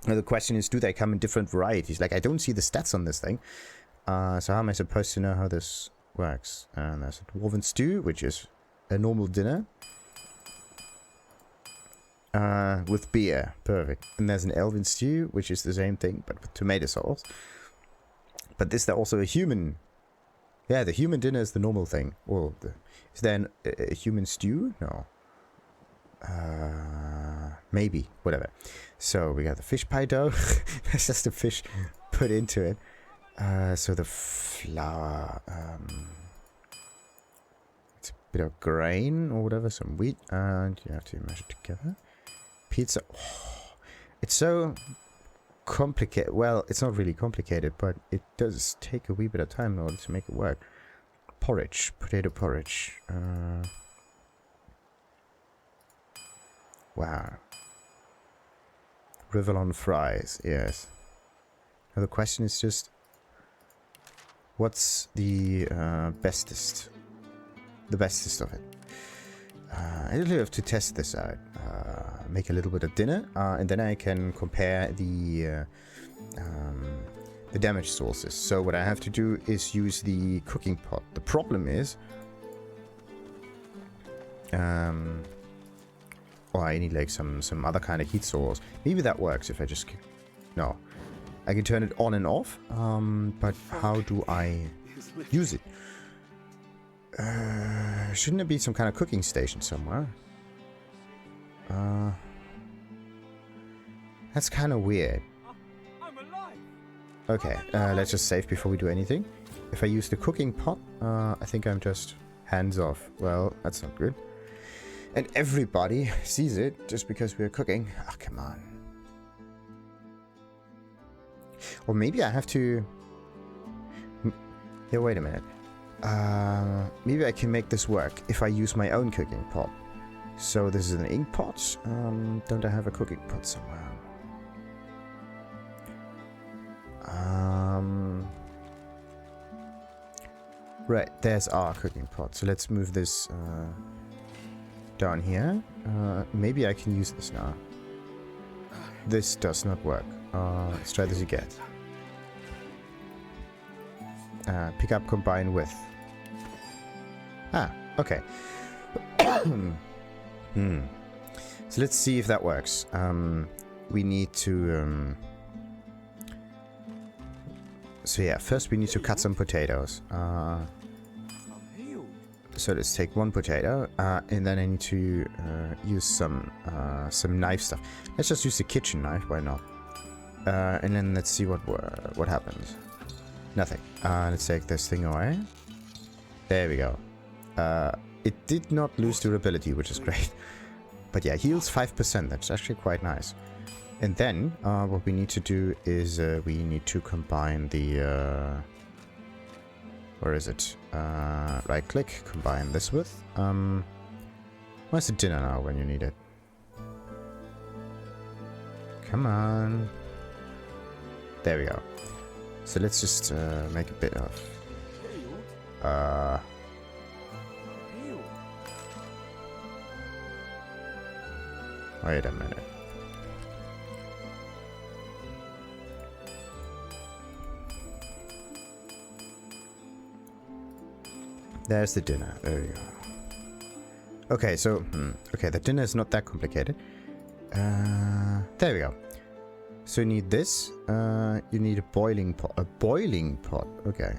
Now the question is, do they come in different varieties? Like, I don't see the stats on this thing. So how am I supposed to know how this works? And there's a dwarven stew, which is a normal dinner. With beer. Perfect. And there's an elven stew, which is the same thing, but with tomato sauce. But is there also a human? Yeah, the human dinner is the normal thing. Well, is there a human stew? No. Maybe. Whatever. So we got the fish pie dough. That's just the fish put into it. So the flour. It's a bit of grain or whatever, some wheat, and you have to mash it together. Pizza. Oh, it's so complicated. Well, it's not really complicated, but it does take a wee bit of time in order to make it work. Porridge. Potato porridge. Wow. Rivalon fries. Yes. Now the question is just, what's the bestest? The bestest of it. I really have to test this out. Make a little bit of dinner, and then I can compare the damage sources. So what I have to do is use the cooking pot. The problem is, oh, I need like some other kind of heat source. Maybe that works if I just no. I can turn it on and off, but how do I use it? Shouldn't there be some kind of cooking station somewhere? That's kind of weird. Okay, let's just save before we do anything. If I use the cooking pot, I think I'm just hands off. Well, that's not good. And everybody sees it just because we're cooking. Oh, come on. Or maybe I have to... Yeah, wait a minute. Maybe I can make this work if I use my own cooking pot. So this is an ink pot. Don't I have a cooking pot somewhere? Right, there's our cooking pot. So let's move this down here. Maybe I can use this now. This does not work. Let's try this again. Pick up, combine with. Ah, okay. So let's see if that works. We need to... So yeah, first we need to cut some potatoes. So let's take 1 potato, and then I need to use some knife stuff. Let's just use the kitchen knife, why not? And then let's see what happens. Nothing. Let's take this thing away. There we go. It did not lose durability, which is great. But yeah, heals 5%. That's actually quite nice. And then what we need to do is we need to combine the... where is it? Right click, combine this with. Where's the dinner now when you need it? Come on. There we go. So let's just make a bit of... Wait a minute. There's the dinner. There we go. Okay, so... okay, the dinner is not that complicated. There we go. So you need this. You need a boiling pot. A boiling pot. Okay.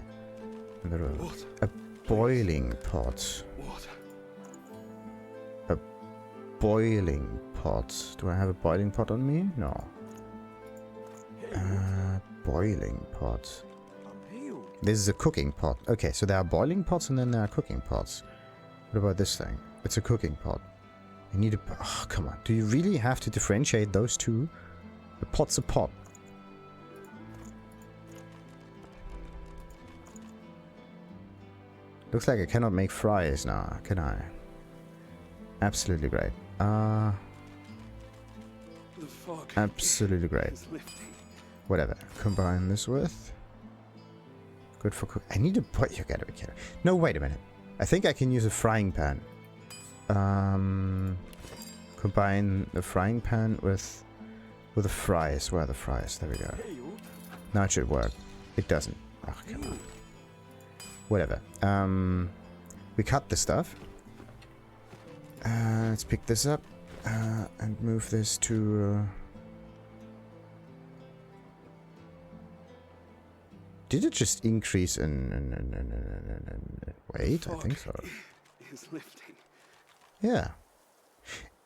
What? A boiling pot. What? A boiling pot. Do I have a boiling pot on me? No. Boiling pot. This is a cooking pot. Okay, so there are boiling pots and then there are cooking pots. What about this thing? It's a cooking pot. You need a... Oh, come on. Do you really have to differentiate those two? A pot's a pot. Looks like I cannot make fries now, can I? Absolutely great. The fog. Absolutely great. Whatever. Combine this with... Good for cook. I need a pot. You gotta be kidding. No, wait a minute. I think I can use a frying pan. Combine the frying pan with the fries. Where are the fries? There we go. Now it should work. It doesn't. Oh, come on. Whatever. We cut the stuff. Let's pick this up and move this to. Did it just increase in weight? I think so. Is lifting. Yeah.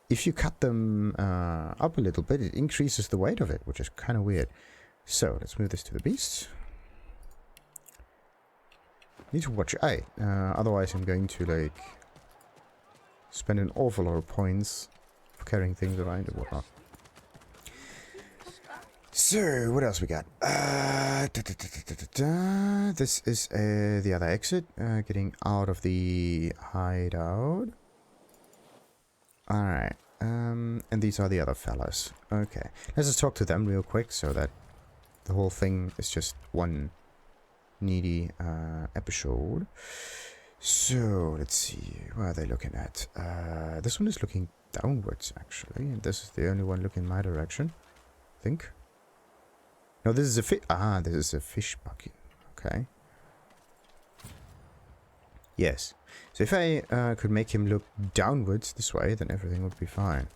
If you cut them up a little bit, it increases the weight of it, which is kind of weird. So, let's move this to the beast. Need to watch your eye. Otherwise, I'm going to, like, spend an awful lot of points for carrying things around and whatnot. So, what else we got? This is the other exit. Getting out of the hideout. Alright. And these are the other fellas. Okay. Let's just talk to them real quick so that the whole thing is just one needy episode. So, let's see. What are they looking at? This one is looking downwards, actually. And this is the only one looking in my direction. I think. No, this is a fish. Ah, this is a fish bucket. Okay. Yes. So if I could make him look downwards this way, then everything would be fine.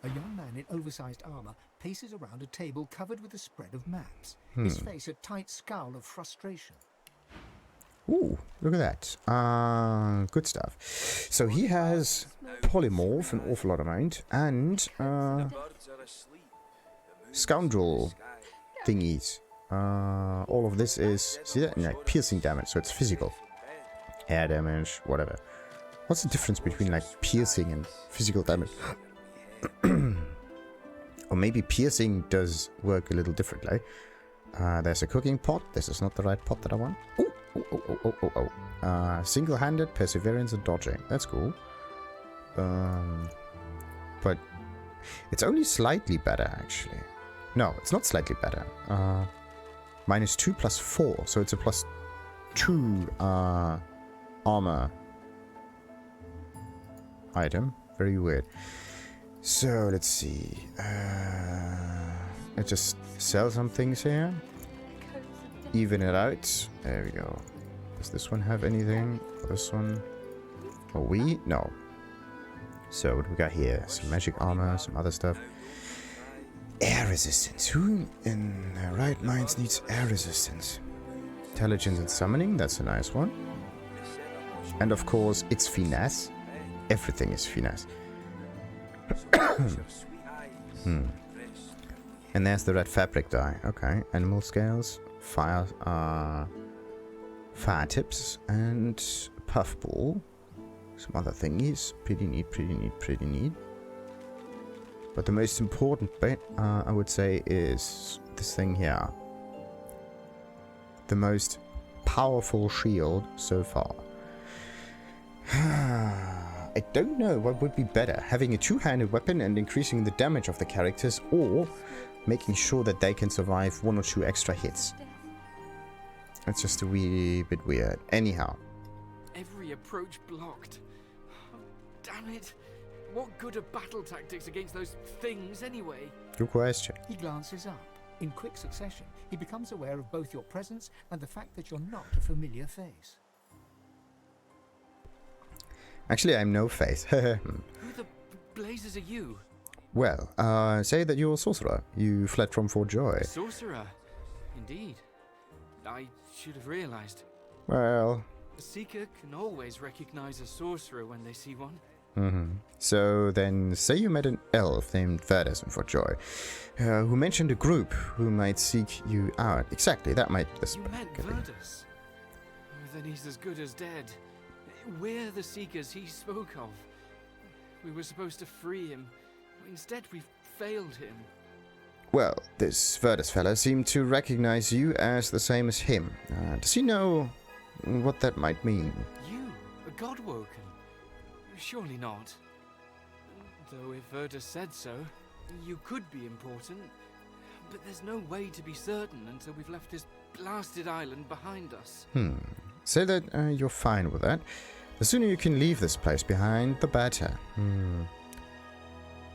A young man in oversized armor paces around a table covered with a spread of maps. His face a tight scowl of frustration. Ooh, look at that. Good stuff. So he has polymorph, an awful lot amount, and scoundrel thingies. All of this is, see that? Like piercing damage, so it's physical. Air damage, whatever. What's the difference between like piercing and physical damage? Or maybe piercing does work a little differently. There's a cooking pot. This is not the right pot that I want. Single-handed, perseverance, and dodging. That's cool. But it's only slightly better, actually. No, it's not slightly better. -2 + 4, so it's a +2 armor item. Very weird. So, let's see. Let's just sell some things here. Even it out. There we go. Does this one have anything? This one? Oh, we? No. So, what do we got here? Some magic armor, some other stuff. Air resistance. Who in their right minds needs air resistance? Intelligence and summoning. That's a nice one. And of course, it's finesse. Everything is finesse. And there's the red fabric dye. Okay, animal scales, fire tips, and puffball. Some other thingies. Pretty neat, pretty neat, pretty neat. But the most important bit, I would say, is this thing here. The most powerful shield so far. I don't know what would be better, having a two-handed weapon and increasing the damage of the characters, or making sure that they can survive 1 or 2 extra hits. That's just a wee bit weird. Anyhow. Every approach blocked. Oh, damn it. What good are battle tactics against those things anyway? Good question. He glances up. In quick succession, he becomes aware of both your presence and the fact that you're not a familiar face. Actually, I'm no face. Who the blazes are you? Well, say that you're a sorcerer. You fled from Fort Joy. Sorcerer? Indeed. I should have realized. Well... A seeker can always recognize a sorcerer when they see one. So then, say you met an elf named Verdus in Fort Joy, who mentioned a group who might seek you out. Exactly, that might... You met Verdus? Oh, then he's as good as dead. We're the seekers he spoke of. We were supposed to free him. Instead, we've failed him. Well, this Verdus fella seemed to recognize you as the same as him. Does he know what that might mean? You? A Godwoken? Surely not. Though if Verdus said so, you could be important. But there's no way to be certain until we've left this blasted island behind us. Say that you're fine with that. The sooner you can leave this place behind, the better.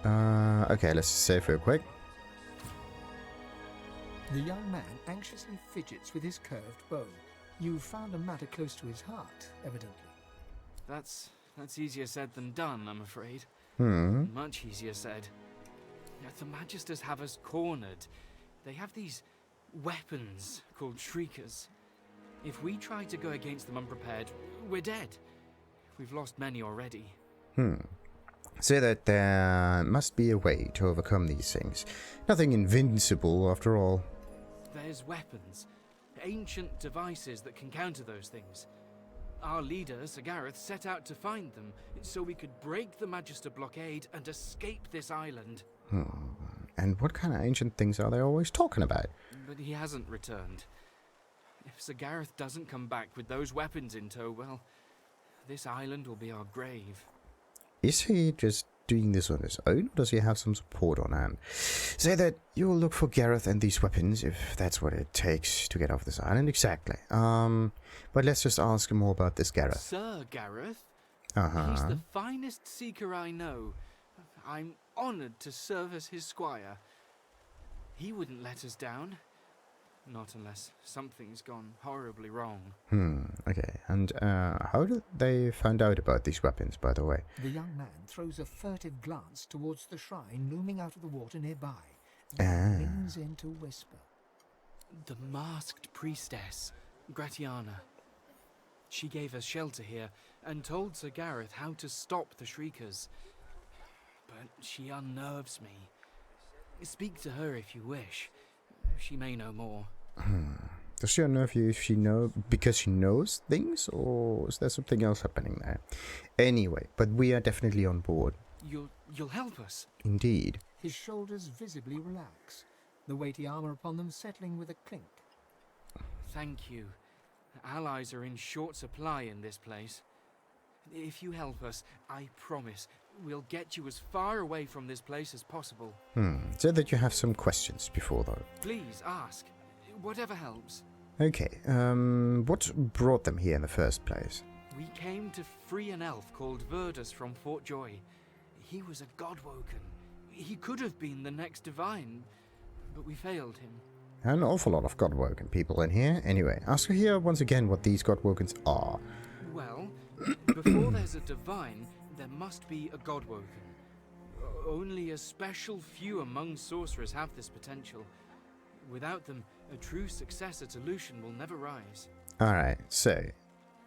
Okay, let's save real quick. The young man anxiously fidgets with his curved bow. You've found a matter close to his heart, evidently. That's easier said than done, I'm afraid. Much easier said. The Magisters have us cornered. They have these weapons called Shriekers. If we try to go against them unprepared, we're dead. We've lost many already. Say that there must be a way to overcome these things. Nothing invincible, after all. There's weapons. Ancient devices that can counter those things. Our leader, Sir Gareth, set out to find them, so we could break the Magister blockade and escape this island. And what kind of ancient things are they always talking about? But he hasn't returned. If Sir Gareth doesn't come back with those weapons in tow, well, this island will be our grave. Is he just doing this on his own, or does he have some support on hand? Say that you'll look for Gareth and these weapons, if that's what it takes to get off this island. Exactly. But let's just ask him more about this Gareth. Sir Gareth? Uh-huh. He's the finest seeker I know. I'm honored to serve as his squire. He wouldn't let us down. Not unless something's gone horribly wrong. Okay. And how did they find out about these weapons, by the way? The young man throws a furtive glance towards the shrine looming out of the water nearby. Then leans in to whisper. The masked priestess, Gratiana. She gave us shelter here and told Sir Gareth how to stop the Shriekers. But she unnerves me. Speak to her if you wish. She may know more. Does she unnerve you because she knows things, or is there something else happening there? Anyway, but we are definitely on board. You'll help us? Indeed. His shoulders visibly relax, the weighty armor upon them settling with a clink. Thank you. Allies are in short supply in this place. If you help us, I promise we'll get you as far away from this place as possible. So that you have some questions before, though. Please ask. Whatever helps. Okay, what brought them here in the first place? We came to free an elf called Verdus from Fort Joy. He was a Godwoken. He could have been the next divine, but we failed him. An awful lot of Godwoken people in here. Anyway, ask her here once again what these Godwokens are. Well, before there's a divine, there must be a Godwoken. Only a special few among sorcerers have this potential. Without them, a true successor to Lucian will never rise. Alright, so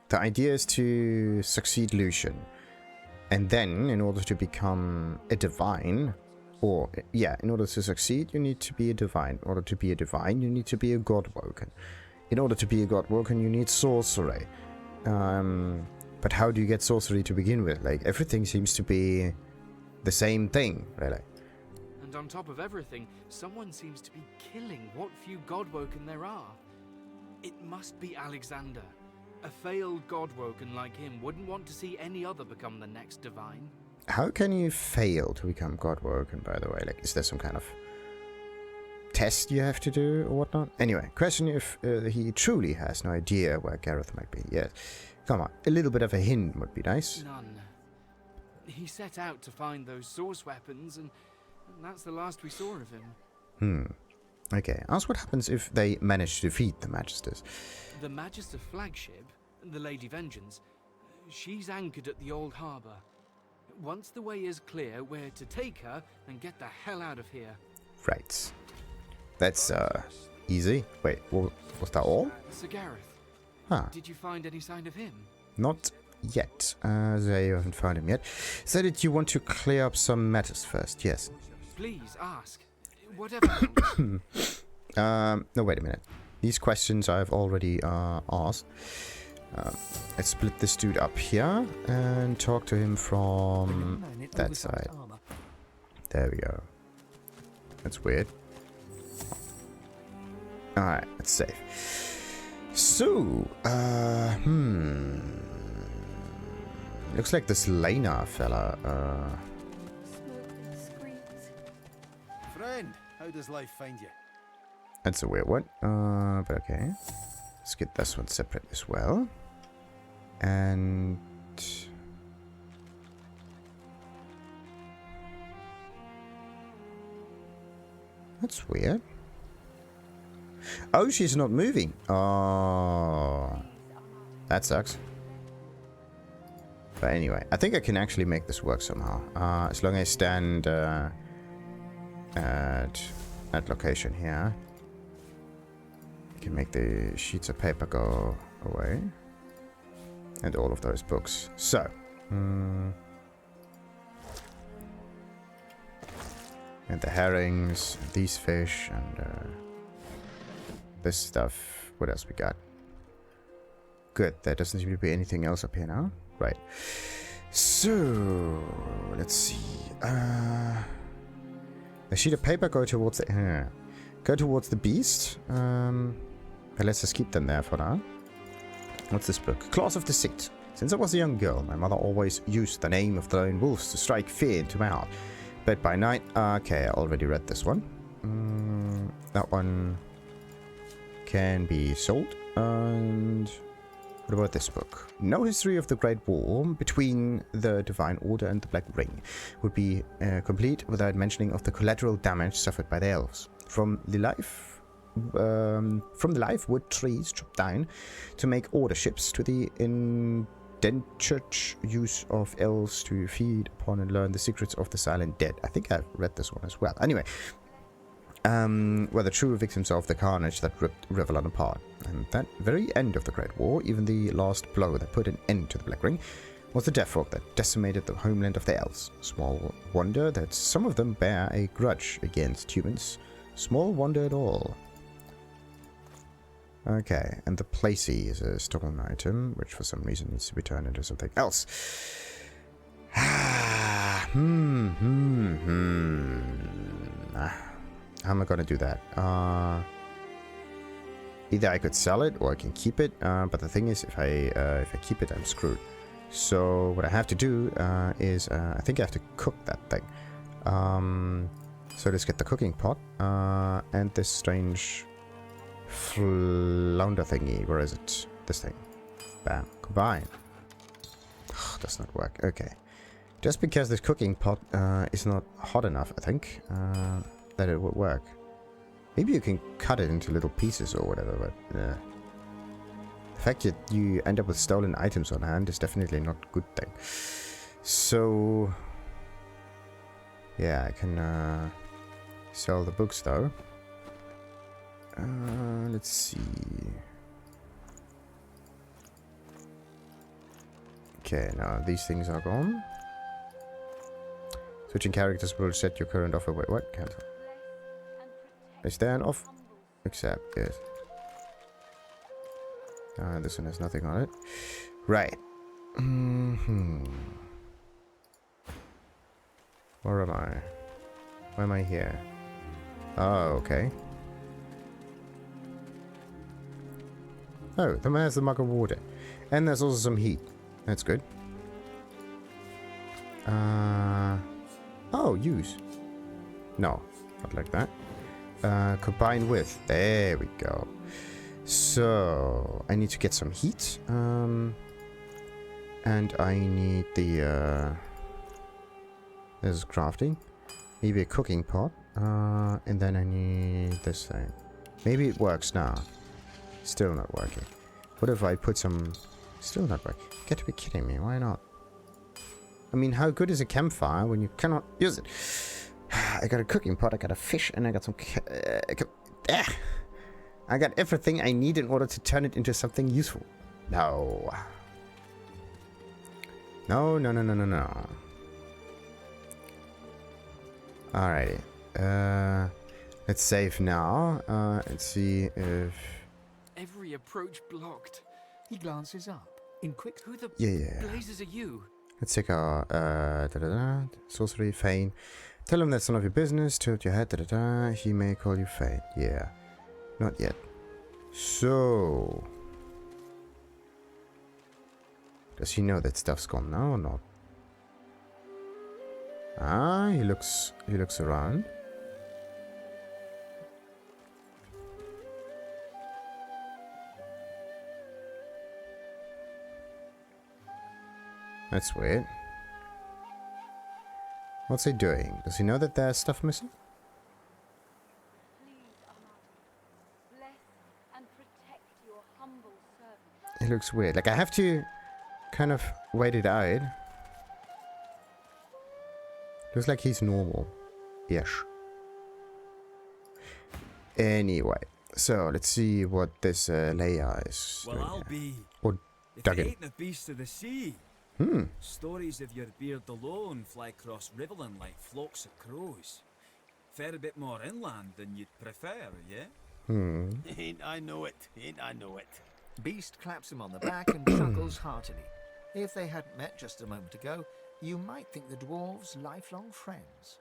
the idea is to succeed Lucian. And then, in order to become a divine, or, yeah, in order to succeed, you need to be a divine. In order to be a divine, you need to be a godwoken. In order to be a godwoken, you need sorcery. But how do you get sorcery to begin with? Like, everything seems to be the same thing, really. And on top of everything, someone seems to be killing what few godwoken there are. It must be Alexander. A failed godwoken like him wouldn't want to see any other become the next divine. How can you fail to become godwoken, by the way? Like, is there some kind of test you have to do or whatnot? Anyway, question if he truly has no idea where Gareth might be. Yes. Come on, a little bit of a hint would be nice. None. He set out to find those source weapons, and that's the last we saw of him. Okay, ask what happens if they manage to defeat the Magisters. The Magister flagship, the Lady Vengeance, she's anchored at the old harbour. Once the way is clear, we're to take her and get the hell out of here. Right. That's, easy. Wait, was that all? Sir Gareth, Huh. did you find any sign of him? Not yet. They haven't found him yet. Said that you want to clear up some matters first, yes. Please, ask. Whatever helps. No, wait a minute. These questions I've already asked. Let's split this dude up here and talk to him from that side. There we go. That's weird. Alright, it's safe. So, looks like this Lena fella, Smoke and screams. Friend, how does life find you? that's a weird one. But okay. Let's get this one separate as well. And that's weird. Oh, she's not moving. Oh, that sucks. But anyway, I think I can actually make this work somehow. As long as I stand at that location here. I can make the sheets of paper go away. And all of those books. So. And the herrings, and these fish, and this stuff. What else we got? Good, there doesn't seem to be anything else up here now. Right. So, let's see. The sheet of paper go towards the... go towards the beast. But let's just keep them there for now. What's this book? Claws of Deceit. Since I was a young girl, my mother always used the name of the lone wolves to strike fear into my heart. But by night... okay, I already read this one. That one can be sold. And... what about this book? No history of the Great War between the Divine Order and the Black Ring would be complete without mentioning of the collateral damage suffered by the elves. From the live wood trees chopped down to make order ships to the indentured use of elves to feed upon and learn the secrets of the silent dead. I think I've read this one as well. Anyway, were the true victims of the carnage that ripped Rivellon apart. And that very end of the Great War, even the last blow that put an end to the Black Ring, was the death rock that decimated the homeland of the elves. Small wonder that some of them bear a grudge against humans. Small wonder at all. Okay, and the placey is a stolen item, which for some reason needs to be turned into something else. How am I gonna do that? Either I could sell it or I can keep it, but the thing is, if I keep it, I'm screwed. So what I have to do is I think I have to cook that thing. So let's get the cooking pot and this strange flounder thingy. Where is it? This thing. Bam. Combine. Does not work. Okay. Just because this cooking pot is not hot enough, I think, that it would work. Maybe you can cut it into little pieces or whatever, but the fact that you end up with stolen items on hand is definitely not a good thing. So, yeah, I can sell the books though. Let's see. Okay, now these things are gone. Switching characters will set your current offer. Wait, what? Cancel. Is there an off? Accept, yes. This one has nothing on it. Right. Where am I? Why am I here? Oh, okay. Oh, the man has the mug of water. And there's also some heat. That's good. Oh, use. No, not like that. Combine with. There we go. So, I need to get some heat. And I need the... this is crafting. Maybe a cooking pot. And then I need this thing. Maybe it works now. Still not working. What if I put some... Still not working. You got to be kidding me. Why not? I mean, how good is a campfire when you cannot use it? I got a cooking pot, I got a fish, and I got some... I got everything I need in order to turn it into something useful. No. No, no, no, no, no, no. Alrighty. Let's save now. And see if... Every approach blocked. He glances up in quick... Who the Yeah. blazes are you? Let's take our sorcery, feign. Tell him that's none of your business. Tilt your head. He may call you feign. Yeah. Not yet. So... Does he know that stuff's gone now or not? Ah, he looks around. That's weird. What's he doing? Does he know that there's stuff missing? It looks weird. Like, I have to kind of wait it out. Looks like he's normal. Yes. Anyway, so let's see what this Leya is. Well, I'll be. Or if Duggan. it ain't the beast of the sea. Stories of your beard alone fly across Riverland like flocks of crows. Fair a bit more inland than you'd prefer, yeah? Ain't I know it? Ain't I know it? Beast claps him on the back and chuckles heartily. If they hadn't met just a moment ago, you might think the dwarves lifelong friends.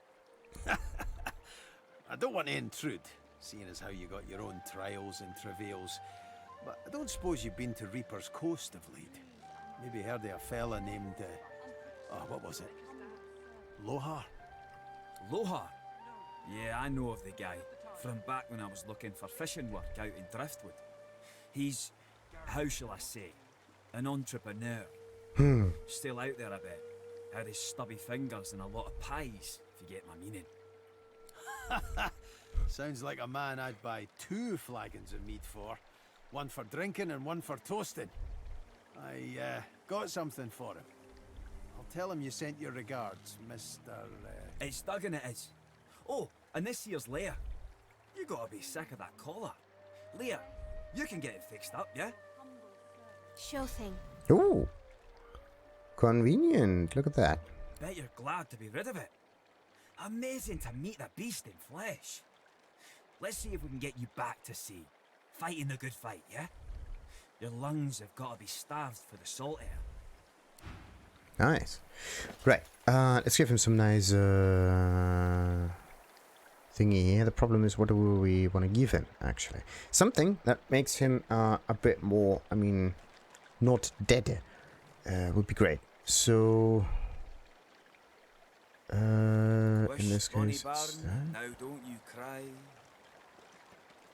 I don't want to intrude, seeing as how you got your own trials and travails, but I don't suppose you've been to Reaper's Coast of late. Maybe heard of a fella named, what was it? Lohar? Lohar? Yeah, I know of the guy. From back when I was looking for fishing work out in Driftwood. He's, how shall I say, an entrepreneur. Still out there a bit. Had his stubby fingers and a lot of pies, if you get my meaning. Sounds like a man I'd buy 2 flagons of mead for. One for drinking and one for toasting. I got something for him. I'll tell him you sent your regards, Mr. It's Duggan, it is. Oh, and this here's Leya. You gotta be sick of that collar. Leya, you can get it fixed up, yeah? Sure thing. Ooh. Convenient. Look at that. Bet you're glad to be rid of it. Amazing to meet the beast in flesh. Let's see if we can get you back to sea. Fighting the good fight, yeah? Your lungs have got to be starved for the salt air. Nice. Right. Let's give him some nice thingy here. The problem is, what do we want to give him, actually? Something that makes him a bit more, I mean, not dead. Would be great. So... in this case... Now don't you cry.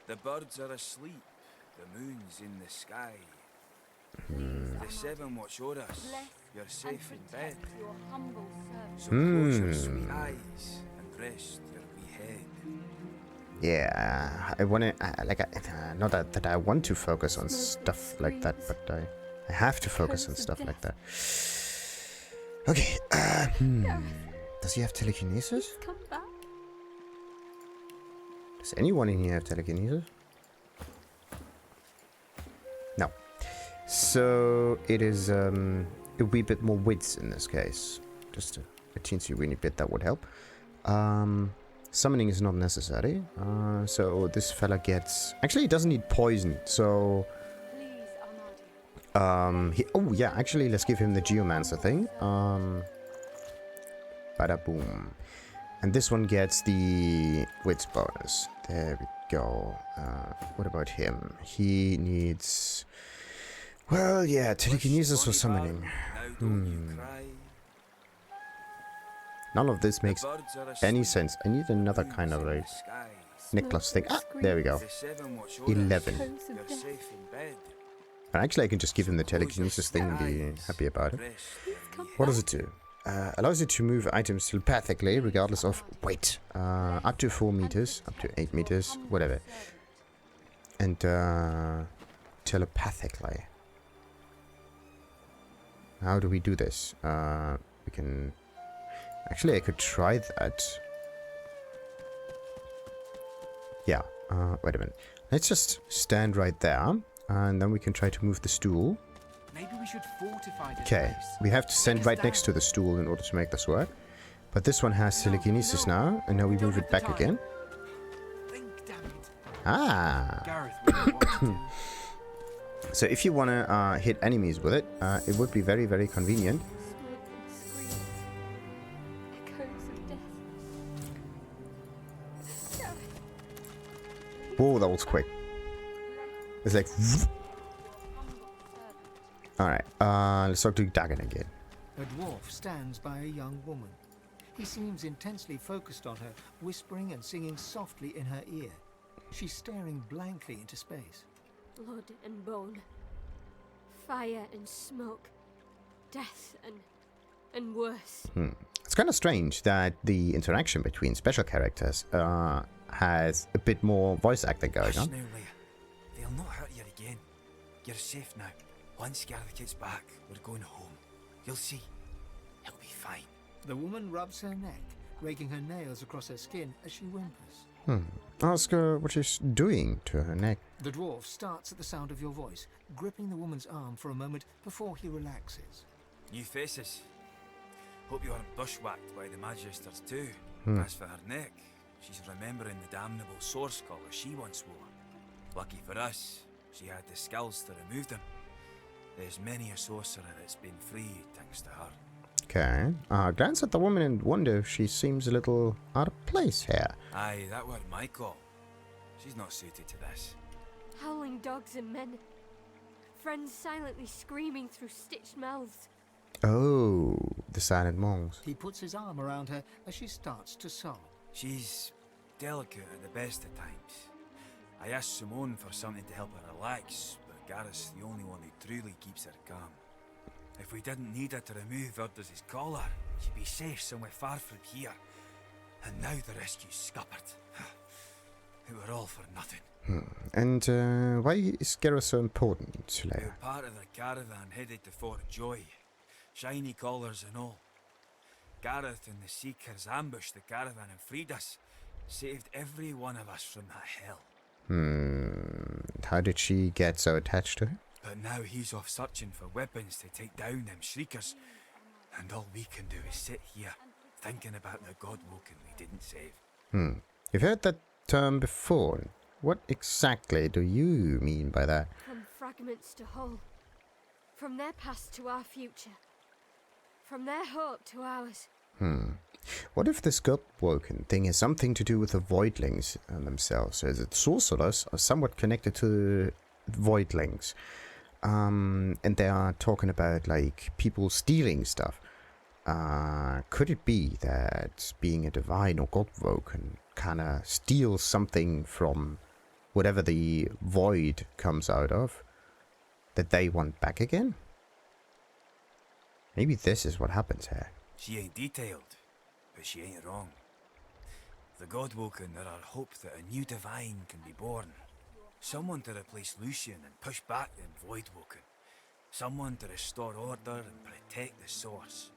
The birds are asleep. The moon's in the sky. The 7 watch o'er us. You're safe in bed. So close your sweet eyes and rest your wee head. Yeah, I want to, not that I want to focus on stuff like that, but I have to focus on stuff like that. Okay, does he have telekinesis? Come back. Does anyone in here have telekinesis? No. So it is a wee bit more wits in this case. Just a teensy weeny bit, that would help. Summoning is not necessary. So this fella gets... Actually, he doesn't need poison, so... Oh yeah, actually, let's give him the Geomancer thing. Bada boom. And this one gets the wits bonus. There we go. What about him? He needs... Well, yeah, telekinesis or summoning. None of this makes any sense. I need another kind of like necklace thing. Ah, there we go. 11. And actually, I can just give him the telekinesis thing and be happy about it. What does it do? Allows you to move items telepathically, regardless of weight. Up to 4 meters, up to 8 meters, whatever. And telepathically. How do we do this? We can... Actually, I could try that. Yeah, wait a minute. Let's just stand right there, and then we can try to move the stool. Maybe we should fortify this Okay, place. we have to stand right next to the stool in order to make this work. But this one has telekinesis now, and now we move it back again. Ah! Gareth really wants to. So if you want to hit enemies with it, it would be very, very convenient. Whoa, that was quick. It's like... Alright, let's talk to Duggan again. A dwarf stands by a young woman. He seems intensely focused on her, whispering and singing softly in her ear. She's staring blankly into space. Blood and bone, fire and smoke, death and worse. It's kind of strange that the interaction between special characters has a bit more voice acting going on. Now, Leia. They'll not hurt you again. You're safe now. Once Gareth gets back, we're going home. You'll see. He'll be fine. The woman rubs her neck, raking her nails across her skin as she whimpers. Ask her what she's doing to her neck. The dwarf starts at the sound of your voice, gripping the woman's arm for a moment before he relaxes. New faces. Hope you aren't bushwhacked by the Magisters too. As for her neck, she's remembering the damnable source collar she once wore. Lucky for us, she had the skills to remove them. There's many a sorcerer that's been freed thanks to her. Okay. Glance at the woman and wonder if she seems a little out of place here. Aye, that were my call. She's not suited to this. Howling dogs and men. Friends silently screaming through stitched mouths. Oh, the silent monks. He puts his arm around her as she starts to sob. She's delicate at the best of times. I asked Simone for something to help her relax, but Gareth's the only one who truly keeps her calm. If we didn't need her to remove Urdus' collar, she'd be safe somewhere far from here. And now the rescue's scuppered. It were all for nothing. And why is Gareth so important, Leia? We're part of the caravan headed to Fort Joy. Shiny collars and all. Gareth and the Seekers ambushed the caravan and freed us. Saved every one of us from that hell. How did she get so attached to him? But now he's off searching for weapons to take down them shriekers. And all we can do is sit here, thinking about the Godwoken we didn't save. You've heard that term before. What exactly do you mean by that? From fragments to whole. From their past to our future. From their hope to ours. What if this Godwoken thing has something to do with the Voidlings themselves? So is it sorcerers are somewhat connected to Voidlings? And they are talking about like people stealing stuff. Could it be that being a divine or Godwoken kinda steals something from whatever the void comes out of that they want back again? Maybe this is what happens here. She ain't detailed, but she ain't wrong. The Godwoken are our hope that a new divine can be born. Someone to replace Lucian and push back them Voidwoken. Someone to restore order and protect the source.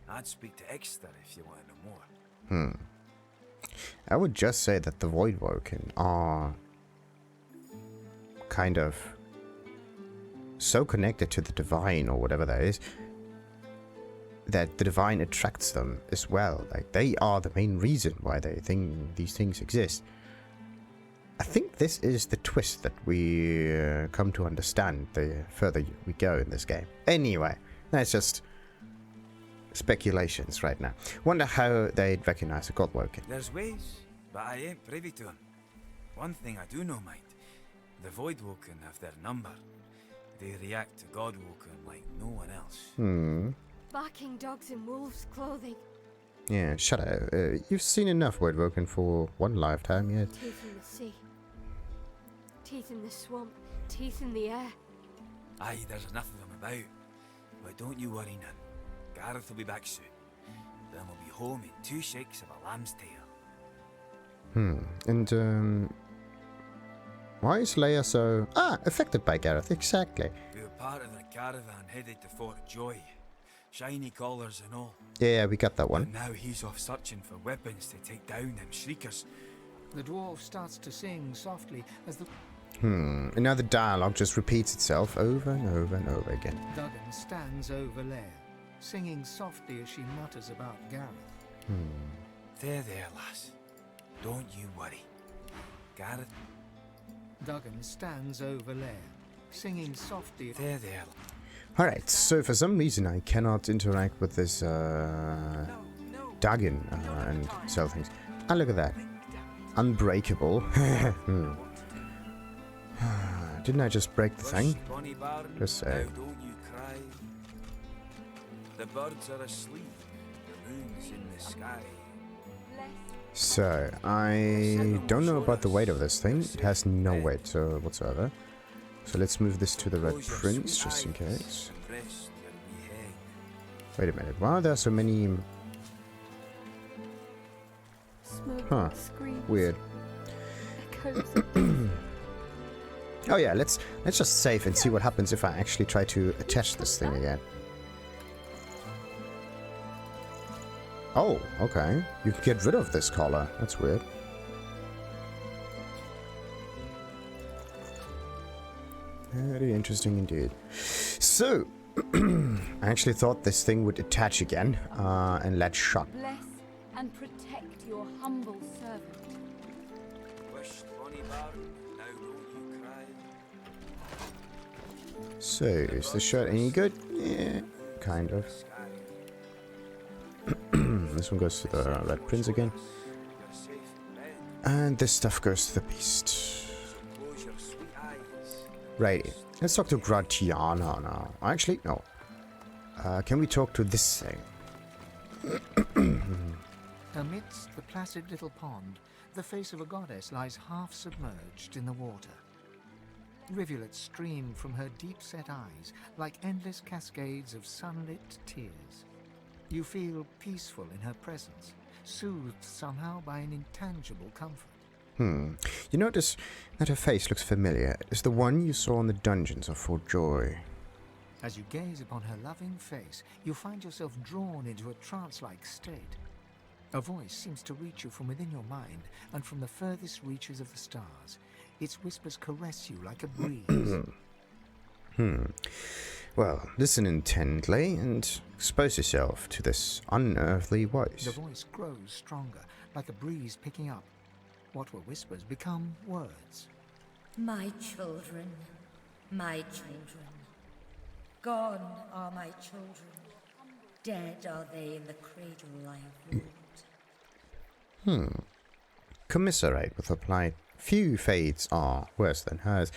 I'd speak to Exter if you want to know more. I would just say that the Voidwoken are kind of so connected to the divine or whatever that is, that the divine attracts them as well. Like, they are the main reason why they think these things exist. I think this is the twist that we come to understand the further we go in this game. Anyway, that's just speculations right now. Wonder how they'd recognize a Godwoken. There's ways, but I ain't privy to them. One thing I do know, mind, the Voidwoken have their number. They react to Godwoken like no one else. Barking dogs in wolves' clothing. Yeah, shut up. You've seen enough Voidwoken for one lifetime yet. Teeth in the sea. Teeth in the swamp. Teeth in the air. Aye, there's enough of them about. But don't you worry none. Gareth will be back soon. Then we'll be home in 2 shakes of a lamb's tail. And, why is Leia so... affected by Gareth, exactly. We were part of the caravan headed to Fort Joy. Shiny collars and all. Yeah, we got that one. And now he's off searching for weapons to take down them shriekers. The dwarf starts to sing softly as the... And now the dialogue just repeats itself over and over and over again. Duggan stands over Leia, singing softly as she mutters about Gareth. There, lass. Don't you worry. Gareth... Duggan stands over Leia, singing softly... There. Alright, so for some reason I cannot interact with this Duggan and sell things. Ah, look at that. Unbreakable. Didn't I just break the thing? Just say. Don't you cry. The birds are asleep. The moon's in the sky. So, I don't know about the weight of this thing. It has no weight whatsoever. So let's move this to the Red Prince, just in case. Wait a minute. Wow, there are so many... Huh. Weird. Oh yeah, let's just save and see what happens if I actually try to attach this thing again. Oh, okay. You can get rid of this collar. That's weird. Very interesting indeed. So, I actually thought this thing would attach again and let shut. Bless and protect your humble servant. So, is the shirt any good? Yeah, kind of. This one goes to the Red Prince again. And this stuff goes to the Beast. Right, let's talk to Gratiana now. Actually, no. Can we talk to this thing? Amidst the placid little pond, the face of a goddess lies half submerged in the water. Rivulets stream from her deep-set eyes like endless cascades of sunlit tears. You feel peaceful in her presence, soothed somehow by an intangible comfort. You notice that her face looks familiar. It's the one you saw in the dungeons of Fort Joy. As you gaze upon her loving face, you find yourself drawn into a trance-like state. A voice seems to reach you from within your mind and from the furthest reaches of the stars. Its whispers caress you like a breeze. Well, listen intently and expose yourself to this unearthly voice. The voice grows stronger, like a breeze picking up. What were whispers become words. My children, my children. Gone are my children. Dead are they in the cradle I have ruled. Commiserate with her plight. Few fates are worse than hers.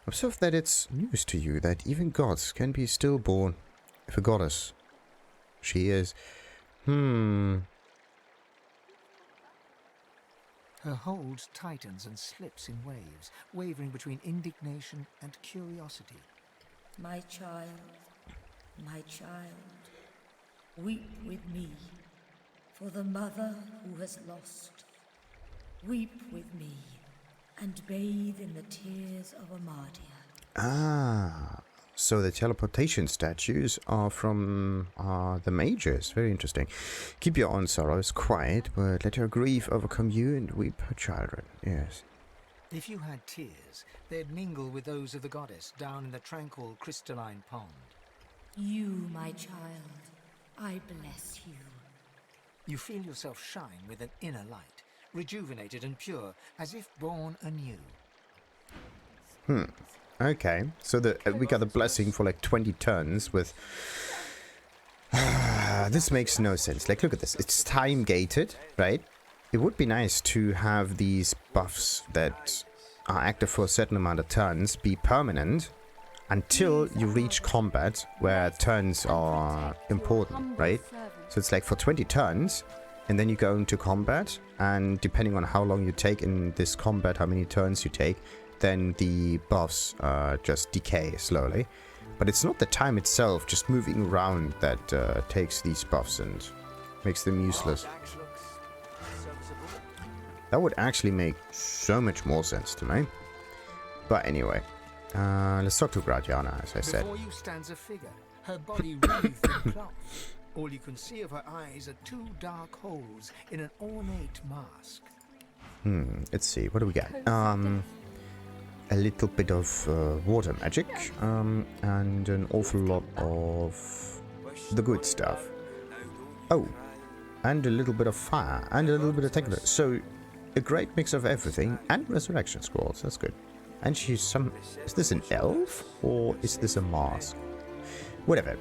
Observe that it's news to you that even gods can be stillborn. If a goddess she is. Her hold tightens and slips in waves, wavering between indignation and curiosity. My child, weep with me for the mother who has lost. Weep with me and bathe in the tears of Amadia. So the teleportation statues are from the mages. Very interesting. Keep your own sorrows quiet, but let her grief overcome you and weep her children. Yes. If you had tears, they'd mingle with those of the goddess down in the tranquil crystalline pond. You, my child, I bless you. You feel yourself shine with an inner light, rejuvenated and pure, as if born anew. Okay, so we got the blessing for like 20 turns with... this makes no sense. Like, look at this. It's time-gated, right? It would be nice to have these buffs that are active for a certain amount of turns be permanent until you reach combat, where turns are important, right? So it's like for 20 turns, and then you go into combat, and depending on how long you take in this combat, how many turns you take, then the buffs just decay slowly. But it's not the time itself, just moving around, that takes these buffs and makes them useless. That would actually make so much more sense to me. But anyway, let's talk to Gratiana, as I said. Before you stands a figure, her body wreathed in cloth. All you can see of her eyes are 2 dark holes in an ornate mask. Let's see, what do we get? A little bit of water magic, and an awful lot of the good stuff. Oh, and a little bit of fire, and a little bit of technical. So, a great mix of everything, and resurrection scrolls, that's good. And she's some... Is this an elf, or is this a mask? Whatever.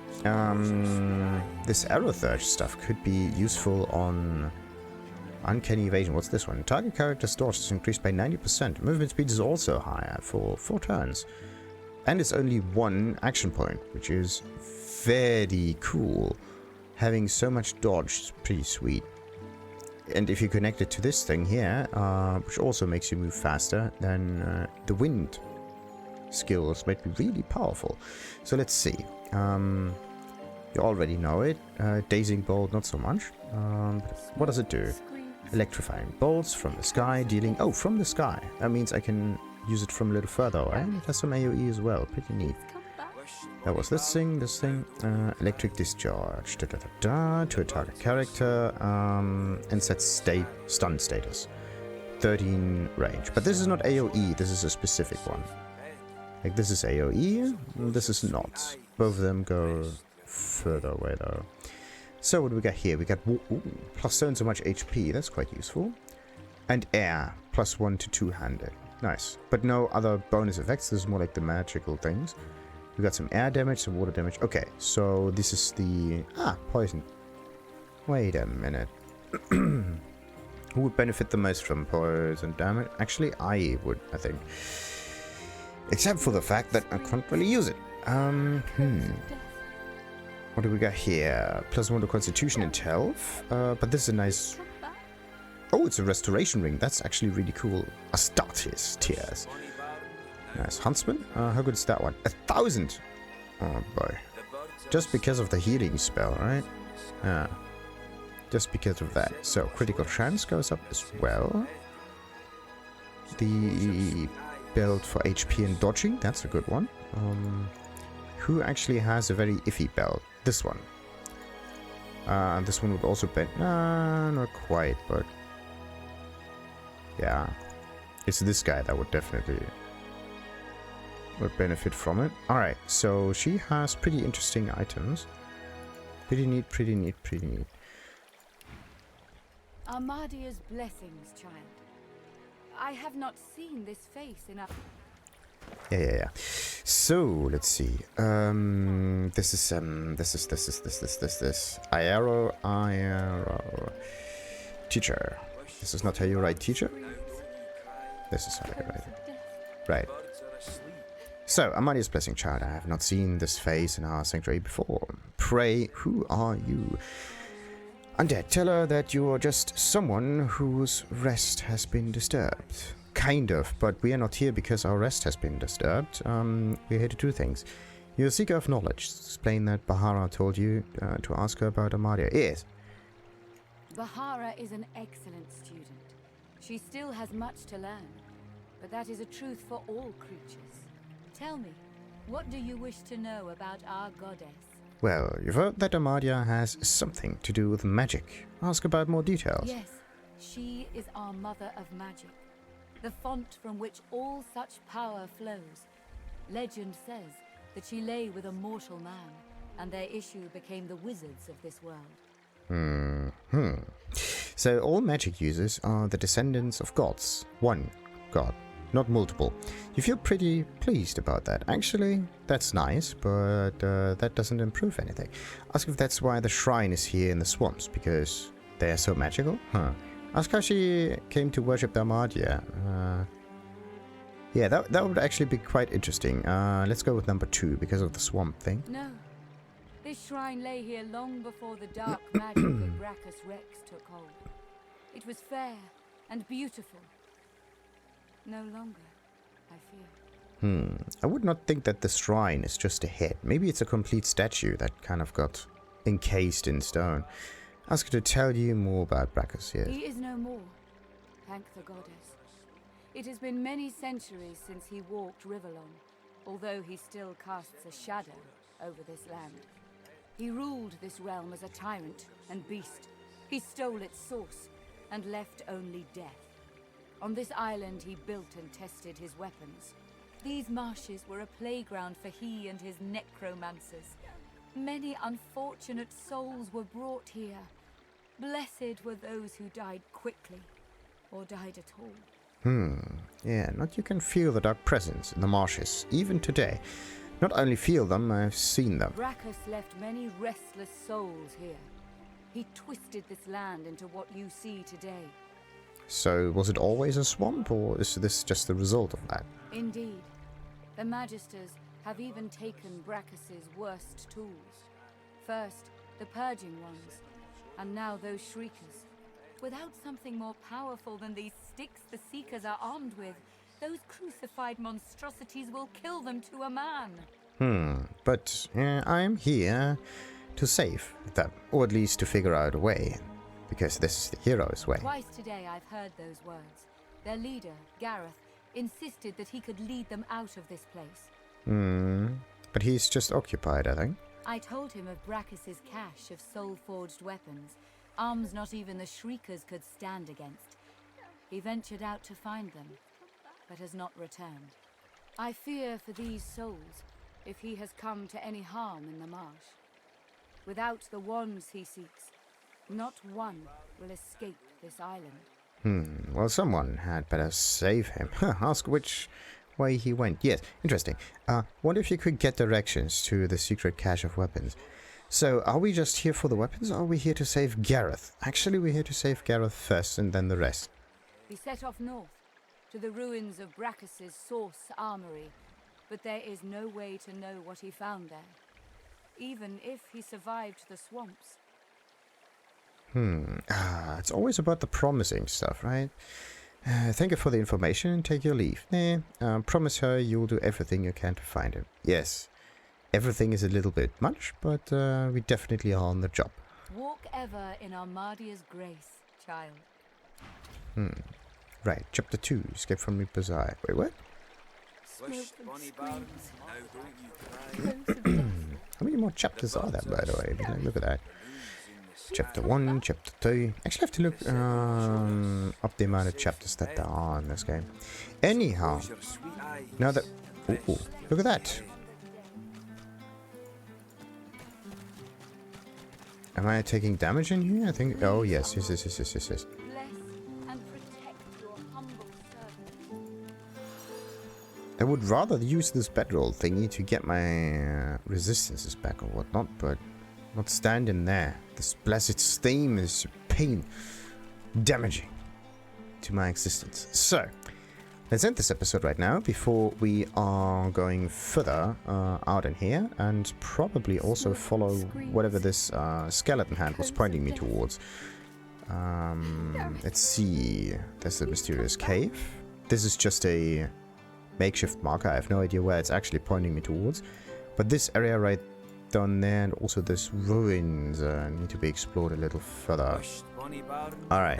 This arrow surge stuff could be useful on... Uncanny evasion. What's this one? Target character's dodge is increased by 90%. Movement speed is also higher for 4 turns. And it's only 1 action point, which is very cool. Having so much dodge is pretty sweet. And if you connect it to this thing here, which also makes you move faster, then the wind skills might be really powerful. So let's see. You already know it. Dazing Bolt, not so much. But what does it do? Electrifying bolts from the sky, dealing... Oh, from the sky. That means I can use it from a little further away. It has some AoE as well. Pretty neat. That was this thing. Electric discharge. To a target character. And set stun status. 13 range. But this is not AoE. This is a specific one. Like, this is AoE. This is not. Both of them go further away, though. So what do we got here? We got plus so much HP. That's quite useful. And air. Plus 1 to 2-handed. Nice. But no other bonus effects. This is more like the magical things. We got some air damage, some water damage. Okay, so this is the... poison. Wait a minute. Who would benefit the most from poison damage? Actually, I would, I think. Except for the fact that I can't really use it. What do we got here? Plus 1 to Constitution and Health. But this is a nice... Oh, it's a Restoration Ring. That's actually really cool. Astartes Tears. Nice. Huntsman. How good is that one? 1,000! Oh boy. Just because of the healing spell, right? Yeah. Just because of that. So, critical chance goes up as well. The build for HP and dodging. That's a good one. Who actually has a very iffy belt? This one. And this one would also be... not quite, but... Yeah. It's this guy that would definitely... would benefit from it. Alright, so she has pretty interesting items. Pretty neat, pretty neat, pretty neat. Armadia's blessings, child. I have not seen this face in a... Yeah. So let's see. This is Iaro. Teacher. This is not how you write teacher. This is how you write it. Right. So, Amadia's blessing, child. I have not seen this face in our sanctuary before. Pray, who are you? Undead, tell her that you are just someone whose rest has been disturbed. Kind of, but we are not here because our rest has been disturbed. We're here to do things. You're a seeker of knowledge. Explain that Bahara told you to ask her about Amadia. Yes. Bahara is an excellent student. She still has much to learn, but that is a truth for all creatures. Tell me, what do you wish to know about our goddess? Well, you've heard that Amadia has something to do with magic. Ask about more details. Yes, she is our mother of magic. the font from which all such power flows. Legend says that she lay with a mortal man, and their issue became the wizards of this world. So all magic users are the descendants of gods. One god, not multiple. You feel pretty pleased about that. Actually, that's nice, but that doesn't improve anything. Ask if that's why the shrine is here in the swamps, because they're so magical? Ask how she came to worship the Armadia. Yeah, that would actually be quite interesting. Let's go with number 2, because of the swamp thing. No. This shrine lay here long before the dark magic of Brachus Rex took hold. It was fair and beautiful. No longer, I fear. I would not think that the shrine is just a head. Maybe it's a complete statue that kind of got encased in stone. Ask her to tell you more about Brachus, yes. He is no more, thank the goddess. It has been many centuries since he walked Riverlong, although he still casts a shadow over this land. He ruled this realm as a tyrant and beast. He stole its source and left only death. On this island he built and tested his weapons. These marshes were a playground for he and his necromancers. Many unfortunate souls were brought here. Blessed were those who died quickly, or died at all. Yeah, not you can feel the dark presence in the marshes, even today. Not only feel them, I've seen them. Brachus left many restless souls here. He twisted this land into what you see today. So, was it always a swamp, or is this just the result of that? Indeed. The Magisters have even taken Brachus's worst tools. First, the purging ones, and now those shriekers. Without something more powerful than these sticks the Seekers are armed with, those crucified monstrosities will kill them to a man. But I'm here to save them, or at least to figure out a way, because this is the hero's way. Twice today I've heard those words. Their leader, Gareth, insisted that he could lead them out of this place. But he's just occupied, I think. I told him of Brachus's cache of soul-forged weapons, arms not even the Shriekers could stand against. He ventured out to find them, but has not returned. I fear for these souls, if he has come to any harm in the marsh. Without the wands he seeks, not one will escape this island. Well, someone had better save him. Ask which way he went. Yes, interesting. Wonder if you could get directions to the secret cache of weapons. So, are we just here for the weapons, or are we here to save Gareth? Actually, we're here to save Gareth first, and then the rest. We set off north, to the ruins of Brachus's source armory, but there is no way to know what he found there, even if he survived the swamps. It's always about the promising stuff, right? Thank you for the information and take your leave. Promise her you'll do everything you can to find him. Yes, everything is a little bit much, but we definitely are on the job. Walk ever in Armadia's grace, child. Right, chapter 2, escape from Reaper's Eye. Wait, what? How many more chapters are there, by the way? Look at that. Chapter 1, chapter 2. Actually, I have to look up the amount of chapters that there are in this game. Anyhow, now that... Ooh, look at that. Am I taking damage in here? I think... Oh, yes. Yes. I would rather use this bedroll thingy to get my resistances back or whatnot, but not standing there. This blessed steam is pain damaging to my existence. So, let's end this episode right now before we are going further out in here and probably also follow whatever this skeleton hand was pointing me towards. Let's see. There's a mysterious cave. This is just a makeshift marker. I have no idea where it's actually pointing me towards. But this area right down there and also this ruins need to be explored a little further. Alright.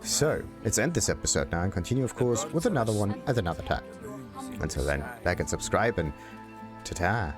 So, let's end this episode now and continue, of course, with another one at another time. Until then, like and subscribe and ta-ta.